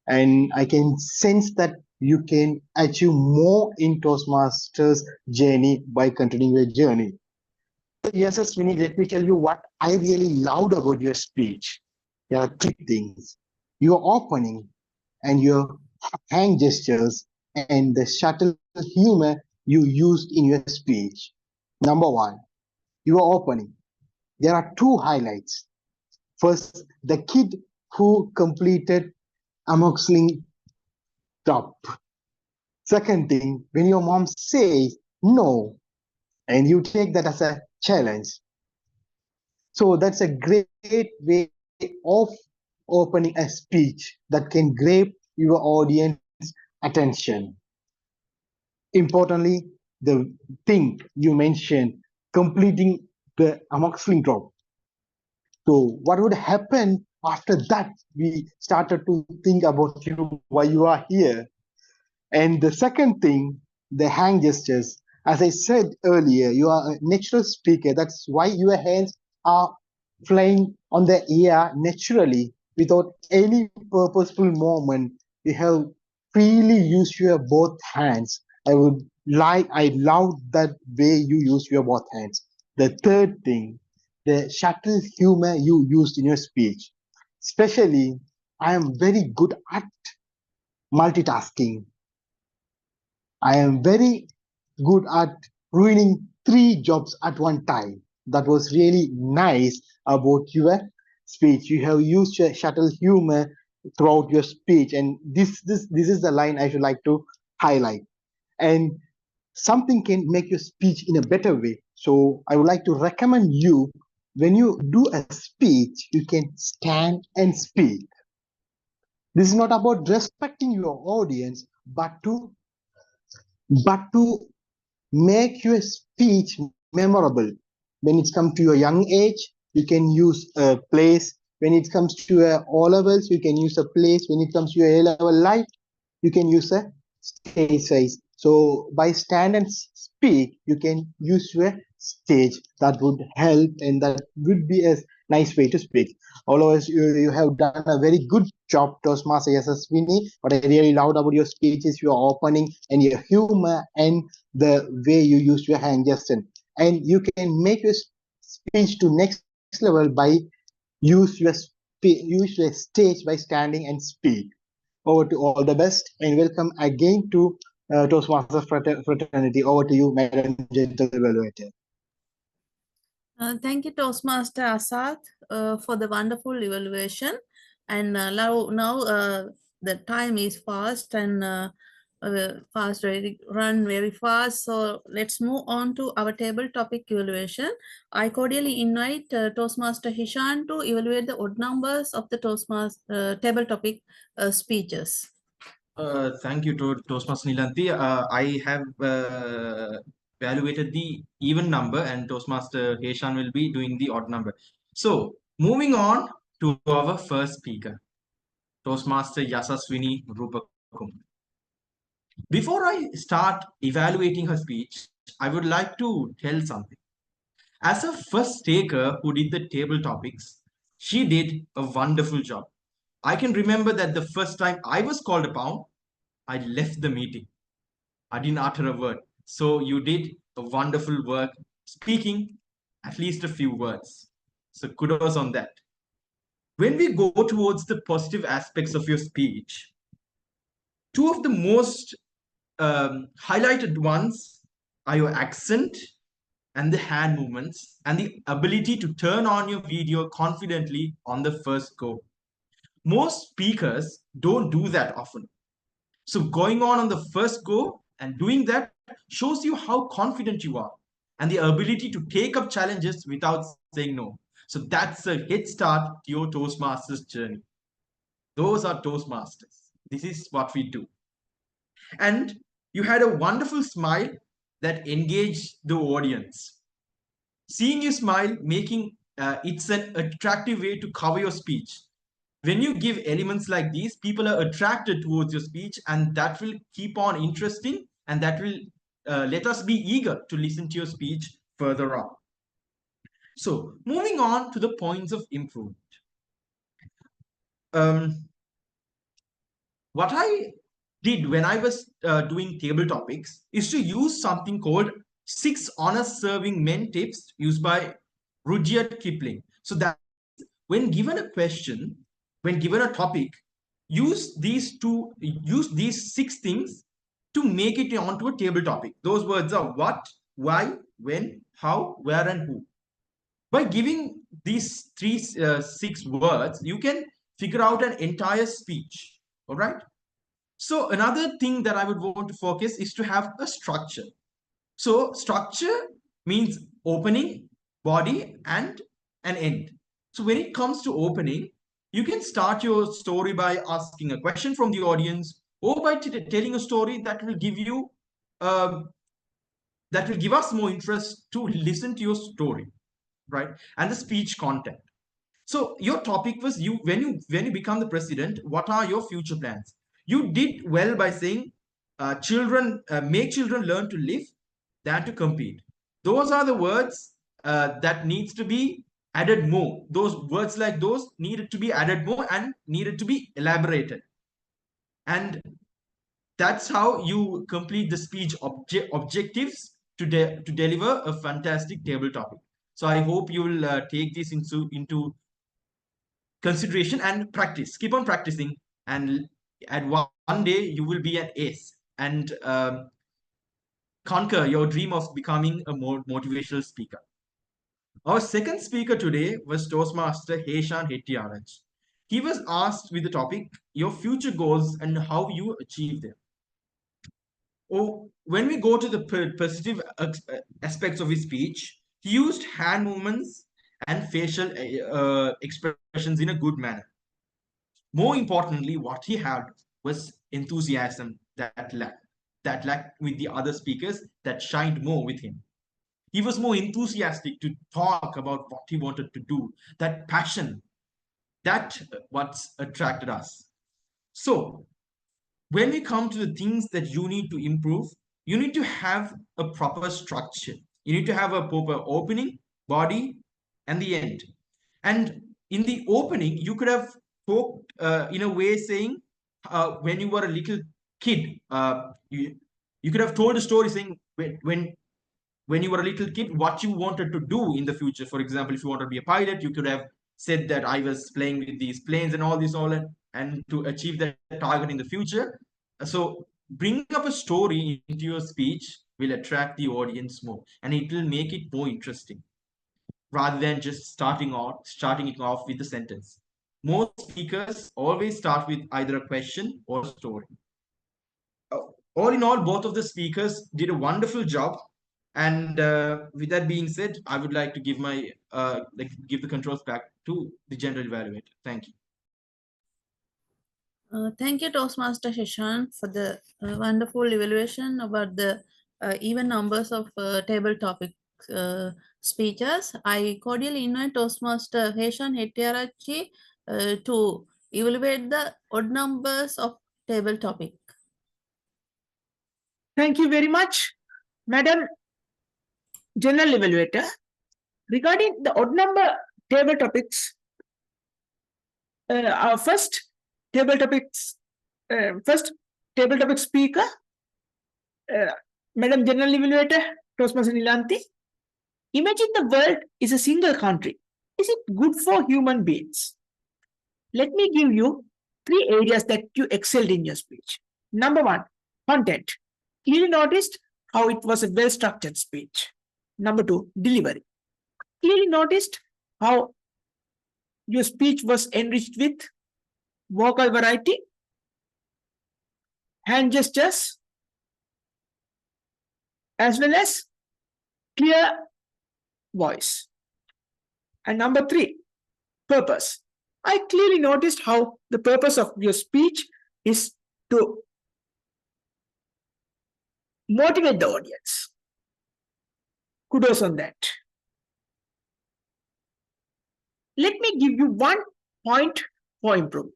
And I can sense that you can achieve more in Toastmasters journey by continuing your journey. Yes, Swini, let me tell you what I really loved about your speech. There are three things. Your opening and your hand gestures and the subtle humor you used in your speech. Number one, your opening. There are two highlights. First, the kid who completed amoxicillin top. Second thing, when your mom says no, and you take that as a challenge. So that's a great way of opening a speech that can grab your audience attention. Importantly, the thing you mentioned, completing the amoxicillin drop. So what would happen after that? We started to think about you, why you are here. And the second thing, the hand gestures. As I said earlier, you are a natural speaker. That's why your hands are flying on the air naturally without any purposeful movement. You have freely used your both hands. I love that way you use your both hands. The third thing, the subtle humor you used in your speech. Especially, I am very good at multitasking. I am very good at ruining 3 jobs at one time. That was really nice about your speech. You have used your subtle humor throughout your speech, and this is the line I should like to highlight. And something can make your speech in a better way. So I would like to recommend you, when you do a speech, you can stand and speak. This is not about respecting your audience, but to make your speech memorable. When it comes to your young age, you can use a place. When it comes to your O levels, you can use a place. When it comes to your A level life, you can use a stage size. So by stand and speak, you can use your stage. That would help, and that would be a nice way to speak. Otherwise, you have done a very good job, Toastmaster Yasaswini. What I really loved about your speech is your opening and your humor and the way you use your hand gesture. And you can make your speech to next level by use your stage by standing and speak. Over to all the best, and welcome again to Toastmasters fraternity. Over to you, Madam Gentle Evaluator. Thank you, Toastmaster Asad, for the wonderful evaluation. And now the time is fast and run very fast. So let's move on to our table topic evaluation. I cordially invite Toastmaster Hishan to evaluate the odd numbers of the Toastmaster table topic speeches. Thank you, Toastmaster Nilanthi. I have evaluated the even number, and Toastmaster Heshan will be doing the odd number. So, moving on to our first speaker, Toastmaster Yasaswini Rupakumar. Before I start evaluating her speech, I would like to tell something. As a first taker who did the table topics, she did a wonderful job. I can remember that the first time I was called upon, I left the meeting. I didn't utter a word. So you did a wonderful work speaking at least a few words. So kudos on that. When we go towards the positive aspects of your speech, two of the most highlighted ones are your accent and the hand movements and the ability to turn on your video confidently on the first go. Most speakers don't do that often. So going on the first go and doing that shows you how confident you are and the ability to take up challenges without saying no. So that's a head start to your Toastmasters journey. Those are Toastmasters. This is what we do. And you had a wonderful smile that engaged the audience. Seeing you smile, making it's an attractive way to cover your speech. When you give elements like these, people are attracted towards your speech, and that will keep on interesting, and that will let us be eager to listen to your speech further on. So moving on to the points of improvement. What I did when I was doing table topics is to use something called 6 honest serving men tips used by Rudyard Kipling. So that when given a question, when given a topic, use these 6 things to make it onto a table topic. Those words are what, why, when, how, where, and who. By giving these 6 words, you can figure out an entire speech. All right. So another thing that I would want to focus is to have a structure. So structure means opening, body, and an end. So when it comes to opening, you can start your story by asking a question from the audience, or by telling a story that will give you that will give us more interest to listen to your story, right? And the speech content. So your topic was when you become the president, what are your future plans? You did well by saying make children learn to live than to compete. Those are the words that needs to be added more. Those words like those needed to be added more and needed to be elaborated. And that's how you complete the speech objectives to deliver a fantastic table topic. So I hope you will take this into consideration and practice. Keep on practicing, and at one day you will be an ace and conquer your dream of becoming a more motivational speaker. Our second speaker today was Toastmaster Heshan Hettiaraj. He was asked with the topic, your future goals and how you achieve them. Oh, when we go to the positive aspects of his speech, he used hand movements and facial expressions in a good manner. More importantly, what he had was enthusiasm that lacked with the other speakers, that shined more with him. He was more enthusiastic to talk about what he wanted to do. That passion, that what's attracted us. So when we come to the things that you need to improve, you need to have a proper structure. You need to have a proper opening, body, and the end. And in the opening, you could have talked in a way saying, when you were a little kid, you could have told a story saying when you were a little kid, what you wanted to do in the future. For example, if you wanted to be a pilot, you could have said that I was playing with these planes and all this, and to achieve that target in the future. So bring up a story into your speech will attract the audience more, and it will make it more interesting rather than just starting it off with a sentence. Most speakers always start with either a question or a story. All in all, both of the speakers did a wonderful job. And with that being said, I would like to give give the controls back to the general evaluator. Thank you. Thank you, Toastmaster Heshan, for the wonderful evaluation about the even numbers of table topic speeches. I cordially invite Toastmaster Heshan Hettiaraj to evaluate the odd numbers of table topic. Thank you very much, Madam General Evaluator. Regarding the odd number table topics, our first table topic speaker, Madam General Evaluator, Toastmaster Nilanthi. Imagine the world is a single country. Is it good for human beings? Let me give you 3 areas that you excelled in your speech. Number 1, content. Clearly noticed how it was a well-structured speech. Number 2, delivery. Clearly noticed how your speech was enriched with vocal variety, hand gestures, as well as clear voice. And number 3, purpose. I clearly noticed how the purpose of your speech is to motivate the audience. Kudos on that. Let me give you 1 point for improvement.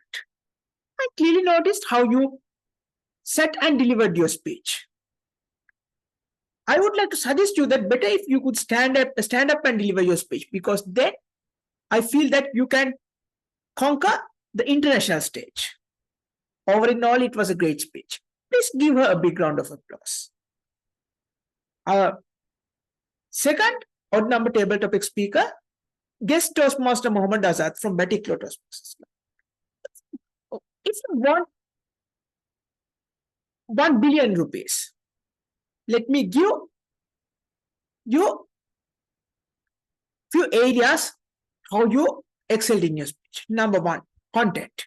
I clearly noticed how you set and delivered your speech. I would like to suggest you that better if you could stand up and deliver your speech, because then I feel that you can conquer the international stage. Over in all, it was a great speech. Please give her a big round of applause. Our second odd number table topic speaker, guest Toastmaster Mohammad Azad from Batiklo Toastmasters. If you want 1 billion rupees, let me give you few areas how you excelled in your speech. Number 1, content.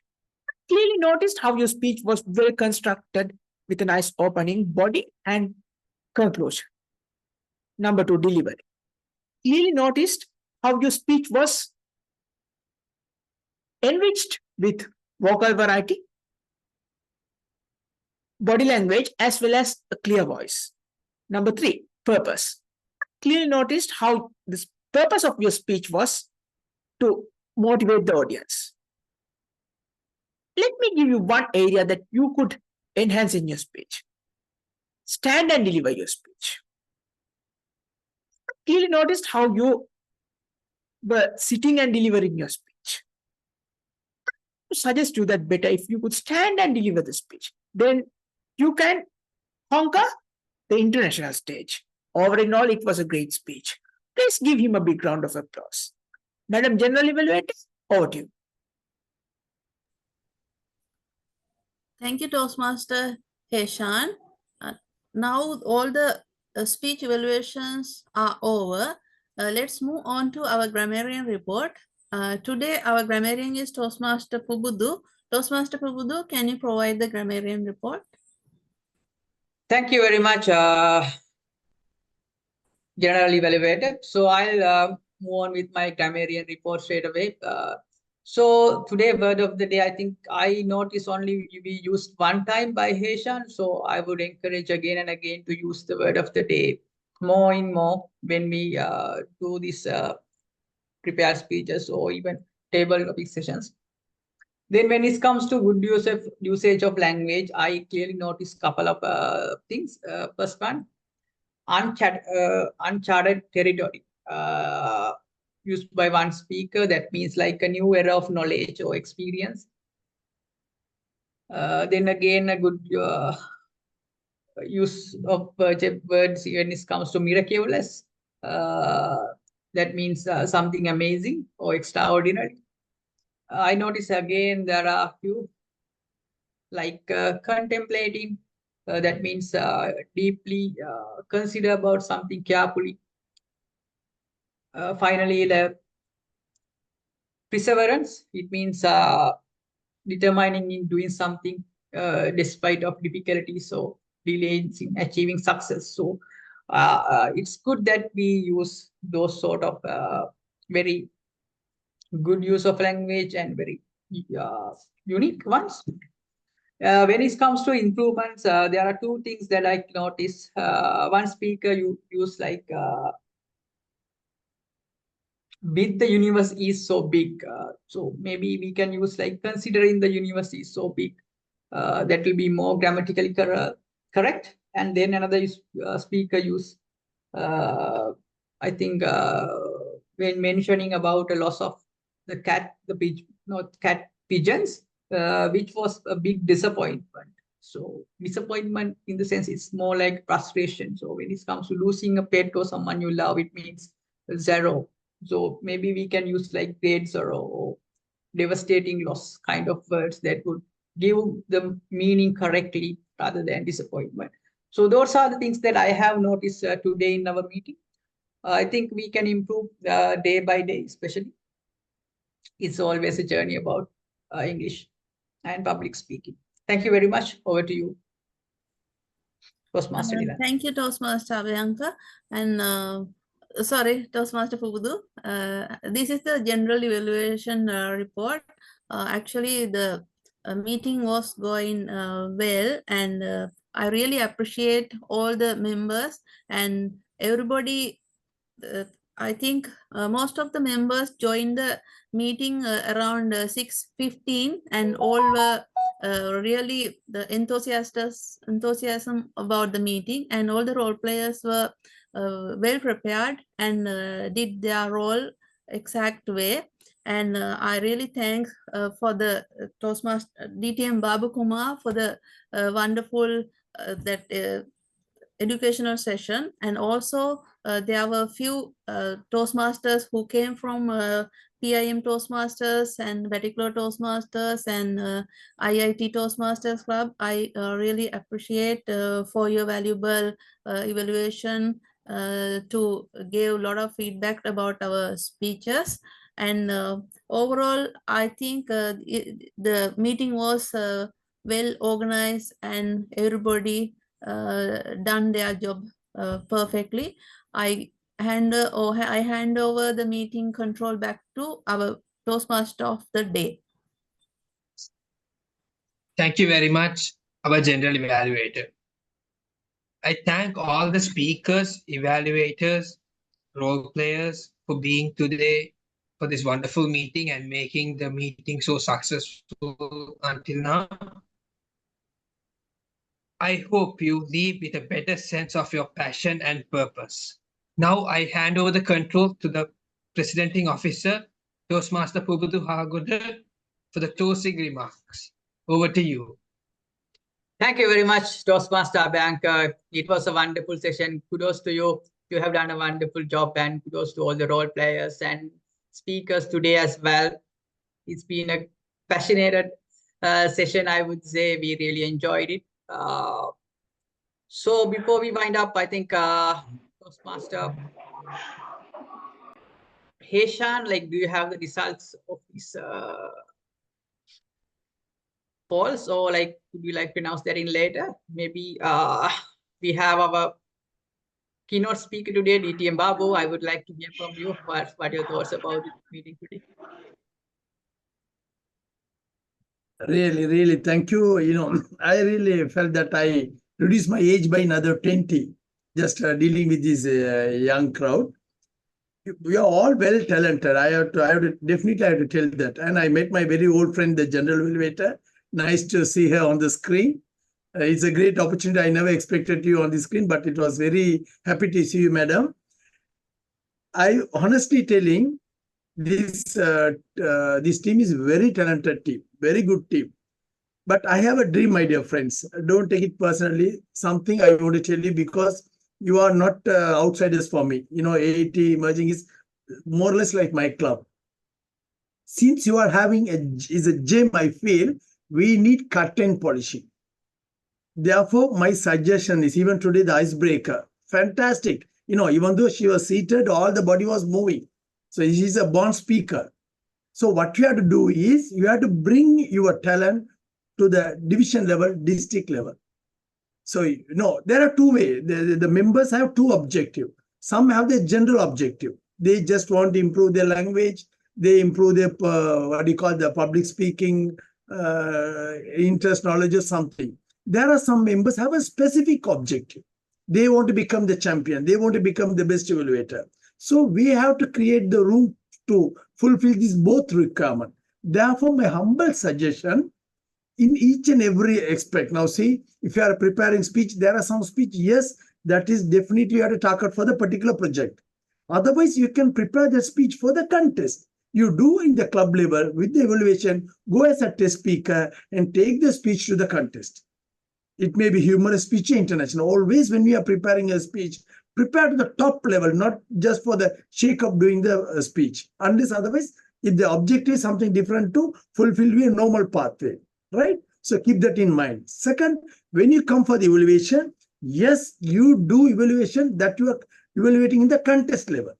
Clearly noticed how your speech was well constructed with a nice opening, body, and conclusion. Number 2, delivery. Clearly noticed how your speech was enriched with vocal variety, body language, as well as a clear voice. Number 3, purpose. Clearly noticed how this purpose of your speech was to motivate the audience. Let me give you one area that you could enhance in your speech. Stand and deliver your speech. Clearly noticed how you were sitting and delivering your speech. I suggest you that better if you could stand and deliver the speech, then you can conquer the international stage. Over in all, it was a great speech. Please give him a big round of applause. Madam General Evaluator, over to you. Thank you, Toastmaster Heshan. Now all the speech evaluations are over. Let's move on to our grammarian report. Today, our grammarian is Toastmaster Pubudu. Toastmaster Pubudu, can you provide the grammarian report? Thank you very much, General Evaluator. So I'll move on with my grammarian report straight away. So today, word of the day, I think I noticed only we used one time by Heshan. So I would encourage again and again to use the word of the day more and more when we do this prepared speeches or even table topic sessions. Then when it comes to good usage of language, I clearly noticed a couple of things. First one, uncharted territory. Used by one speaker, that means like a new era of knowledge or experience. Then again, a good use of words when it comes to miraculous. That means something amazing or extraordinary. I notice again there are a few like contemplating. That means deeply consider about something carefully. Finally, the perseverance. It means determining in doing something despite of difficulties or delays in achieving success. So it's good that we use those sort of very good use of language and very unique ones. When it comes to improvements, there are two things that I notice. One speaker you use like with the universe is so big. So maybe we can use like considering the universe is so big. That will be more grammatically correct. And then another speaker use, I think when mentioning about the loss of the cat pigeons, which was a big disappointment. So disappointment in the sense it's more like frustration. So when it comes to losing a pet or someone you love, it means zero. So maybe we can use like great sorrow or devastating loss kind of words that would give the meaning correctly rather than disappointment. So those are the things that I have noticed today in our meeting. I think we can improve day by day, especially. It's always a journey about English and public speaking. Thank you very much. Over to you, Toastmaster Dylan. Thank you, Toastmaster Abhyanka. And sorry, Toastmaster Pubudu. This is the general evaluation report. Actually, the meeting was going well, and I really appreciate all the members and everybody. I think most of the members joined the meeting around 6:15, and all were really the enthusiasm about the meeting, and all the role players were well prepared and did their role exact way. And I really thank for the Toastmaster DTM Babukumar for the wonderful educational session. And also there were a few Toastmasters who came from PIM Toastmasters and particular Toastmasters and IIT Toastmasters Club. I really appreciate for your valuable evaluation to give a lot of feedback about our speeches. And overall, I think the meeting was well organized and everybody done their job perfectly. I hand over the meeting control back to our Toastmaster of the day. Thank you very much, our general evaluator. I thank all the speakers, evaluators, role players for being today for this wonderful meeting and making the meeting so successful until now. I hope you leave with a better sense of your passion and purpose. Now I hand over the control to the presenting officer, Toastmaster Pubudu Haguda, for the closing remarks. Over to you. Thank you very much, Toastmaster Bank. It was a wonderful session. Kudos to you. You have done a wonderful job, and kudos to all the role players and speakers today as well. It's been a passionate session, I would say. We really enjoyed it. So before we wind up, I think Toastmaster Heshan, like, do you have the results of this polls, or like, would you like to announce that in later? Maybe we have our keynote speaker today, DTM Babu. I would like to hear from you. What are your thoughts about the meeting today? Really, thank you. I really felt that I reduced my age by another 20, just dealing with this young crowd. We are all well talented. Definitely have to tell that. And I met my very old friend, the general evaluator. Nice to see her on the screen. It's a great opportunity. I never expected you on the screen, but it was very happy to see you, madam. I honestly telling, this team is very talented team, very good team. But I have a dream, my dear friends. Don't take it personally. Something I want to tell you, because you are not outsiders for me. AAT Emerging is more or less like my club. Since you are having is a gem, I feel we need curtain polishing. Therefore, my suggestion is, even today, the icebreaker, fantastic. Even though she was seated, all the body was moving. So she's a born speaker. So what you have to do is, you have to bring your talent to the division level, district level. So, there are two ways. The members have two objectives. Some have the general objective. They just want to improve their language. They improve their, the public speaking, interest, knowledge or something. There are some members have a specific objective. They want to become the champion. They want to become the best evaluator. So we have to create the room to fulfill these both requirements. Therefore, my humble suggestion, in each and every aspect. Now, see, if you are preparing speech, there are some speech, yes, that is definitely you have to target for the particular project. Otherwise, you can prepare the speech for the contest. You do in the club level with the evaluation, go as a test speaker and take the speech to the contest. It may be humorous speech, international. Always when we are preparing a speech, prepare to the top level, not just for the sake of doing the speech. Unless otherwise, if the objective is something different, to fulfill a normal pathway, right? So keep that in mind. Second, when you come for the evaluation, yes, you do evaluation that you are evaluating in the contest level.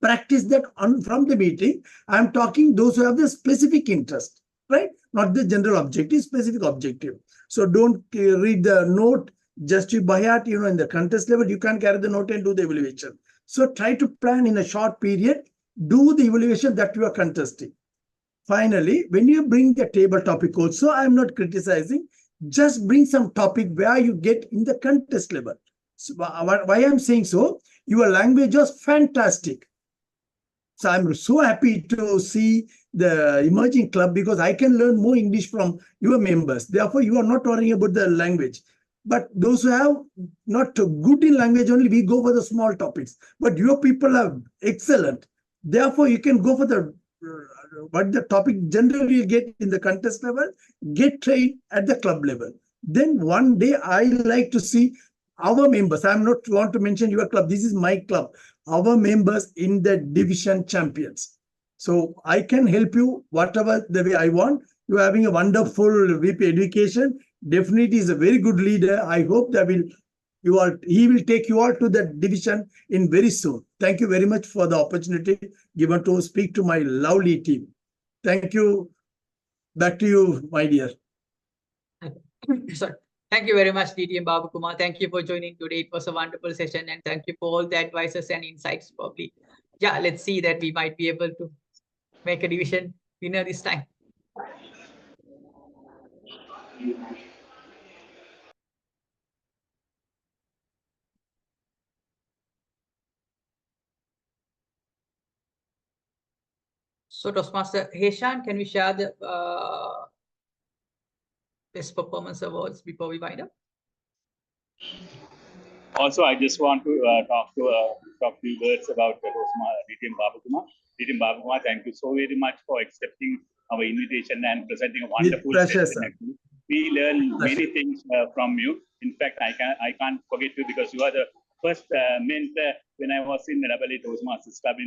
Practice that from the meeting. I'm talking those who have the specific interest, right? Not the general objective, specific objective. So don't read the note just by heart. In the contest level, you can't carry the note and do the evaluation. So try to plan in a short period, do the evaluation that you are contesting. Finally, when you bring the table topic also, I'm not criticizing, just bring some topic where you get in the contest level. So why I'm saying so, your language was fantastic. So I'm so happy to see the emerging club, because I can learn more English from your members. Therefore, you are not worrying about the language. But those who have not good in language only, we go for the small topics. But your people are excellent. Therefore, you can go for the what the topic generally you get in the contest level, get trained at the club level. Then one day I like to see our members. I'm not want to mention your club. This is my club. Our members in the division champions. So I can help you whatever the way I want. You're having a wonderful VP education. Definitely is a very good leader. I hope that he will take you all to the division in very soon. Thank you very much for the opportunity given to speak to my lovely team. Thank you. Back to you, my dear. Sorry. Thank you very much, DTM Babukumar. Thank you for joining today. It was a wonderful session, and thank you for all the advices and insights. Probably, yeah, let's see that we might be able to make a division winner this time. So Toastmaster Heshan, can we share the best performance awards before we wind up? Also, I just want to talk few words about Babukumar. Babukumar, thank you so very much for accepting our invitation and presenting a wonderful pleasure, session. sir. Actually. We learn many things from you. In fact, I can't forget you because you are the first mentor when I was in the AA Toastmasters Club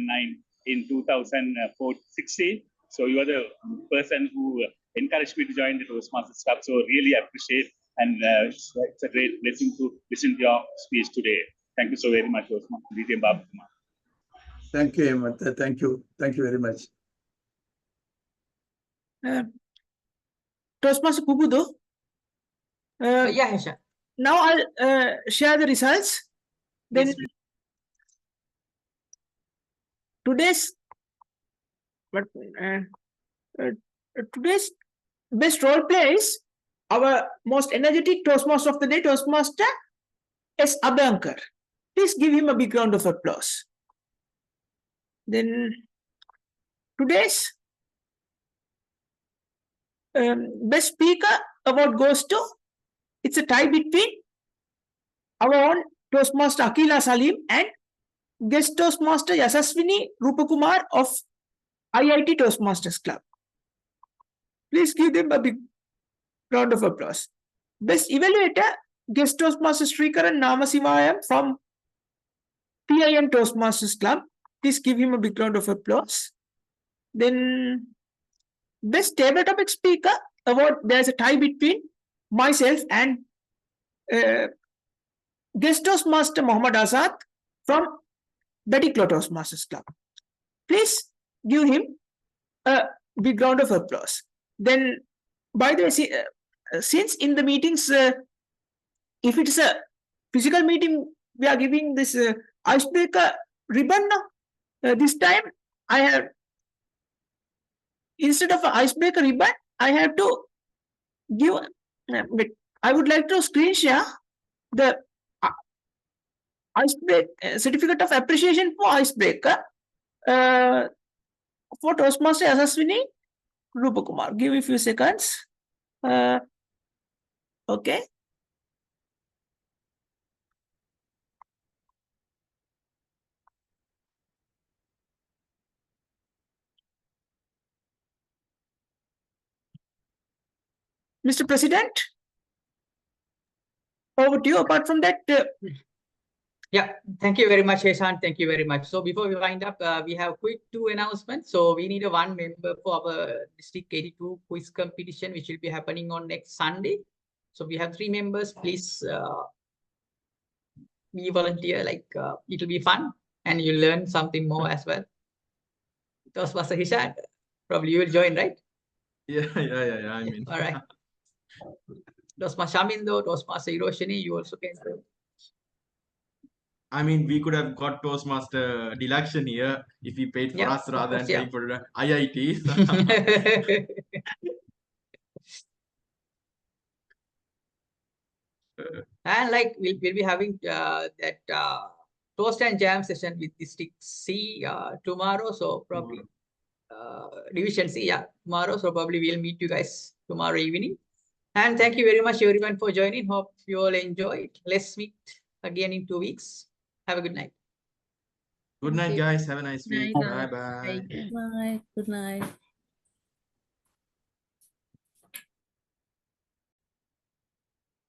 in 2016. So you are the person who encouraged me to join the Toastmasters Club. So really appreciate, and it's a great blessing to listen to your speech today. Thank you so very much, Toastmaster Babukumar. Thank you, Hemant. Thank you. Thank you very much. Toastmaster Pupudo. Yeah, Heshan. Now I'll share the results. Then Yes, today's best role play is our most energetic Toastmaster of the day, Toastmaster S. Abhankar. Please give him a big round of applause. Then today's best speaker award goes to, it's a tie between our own Toastmaster Akila Salim and guest Toastmaster Yasaswini Rupakumar of IIT Toastmasters Club. Please give them a big round of applause. Best evaluator, guest Toastmaster Srikaran Namasivayam from PIM Toastmasters Club. Please give him a big round of applause. Then best table topic speaker award, there's a tie between myself and guest Toastmaster Muhammad Azad from Batiklo Toastmasters Club. Please give him a big round of applause. Then, by the way, since in the meetings, if it is a physical meeting, we are giving this icebreaker ribbon. This time, I have, instead of an icebreaker ribbon, I have to give, I would like to screen share the icebreaker certificate of appreciation for icebreaker for Toastmaster Yasaswini Rupakumar. Give me a few seconds. Okay. Mr. President, over to you. Apart from that, yeah, thank you very much, Heshan. Thank you very much. So before we wind up, we have quick 2 announcements. So we need a 1 member for our District 82 quiz competition, which will be happening on next Sunday. So we have 3 members. Please be volunteer. Like it'll be fun, and you'll learn something more as well. Toastmaster Heshan, probably you will join, right? Yeah. I mean, all right. Toastmaster Shamindo, Toastmaster Hiroshini, you also can join. I mean, we could have got Toastmaster Deluction here if he paid for us rather than paying for IITs. And like we'll be having that toast and jam session with District C tomorrow. So probably Division C, tomorrow. So probably we'll meet you guys tomorrow evening. And thank you very much everyone for joining. Hope you all enjoyed. Let's meet again in 2 weeks. Have a good night. Good night, guys. Have a nice week. Night. Bye-bye. Good night. Good night.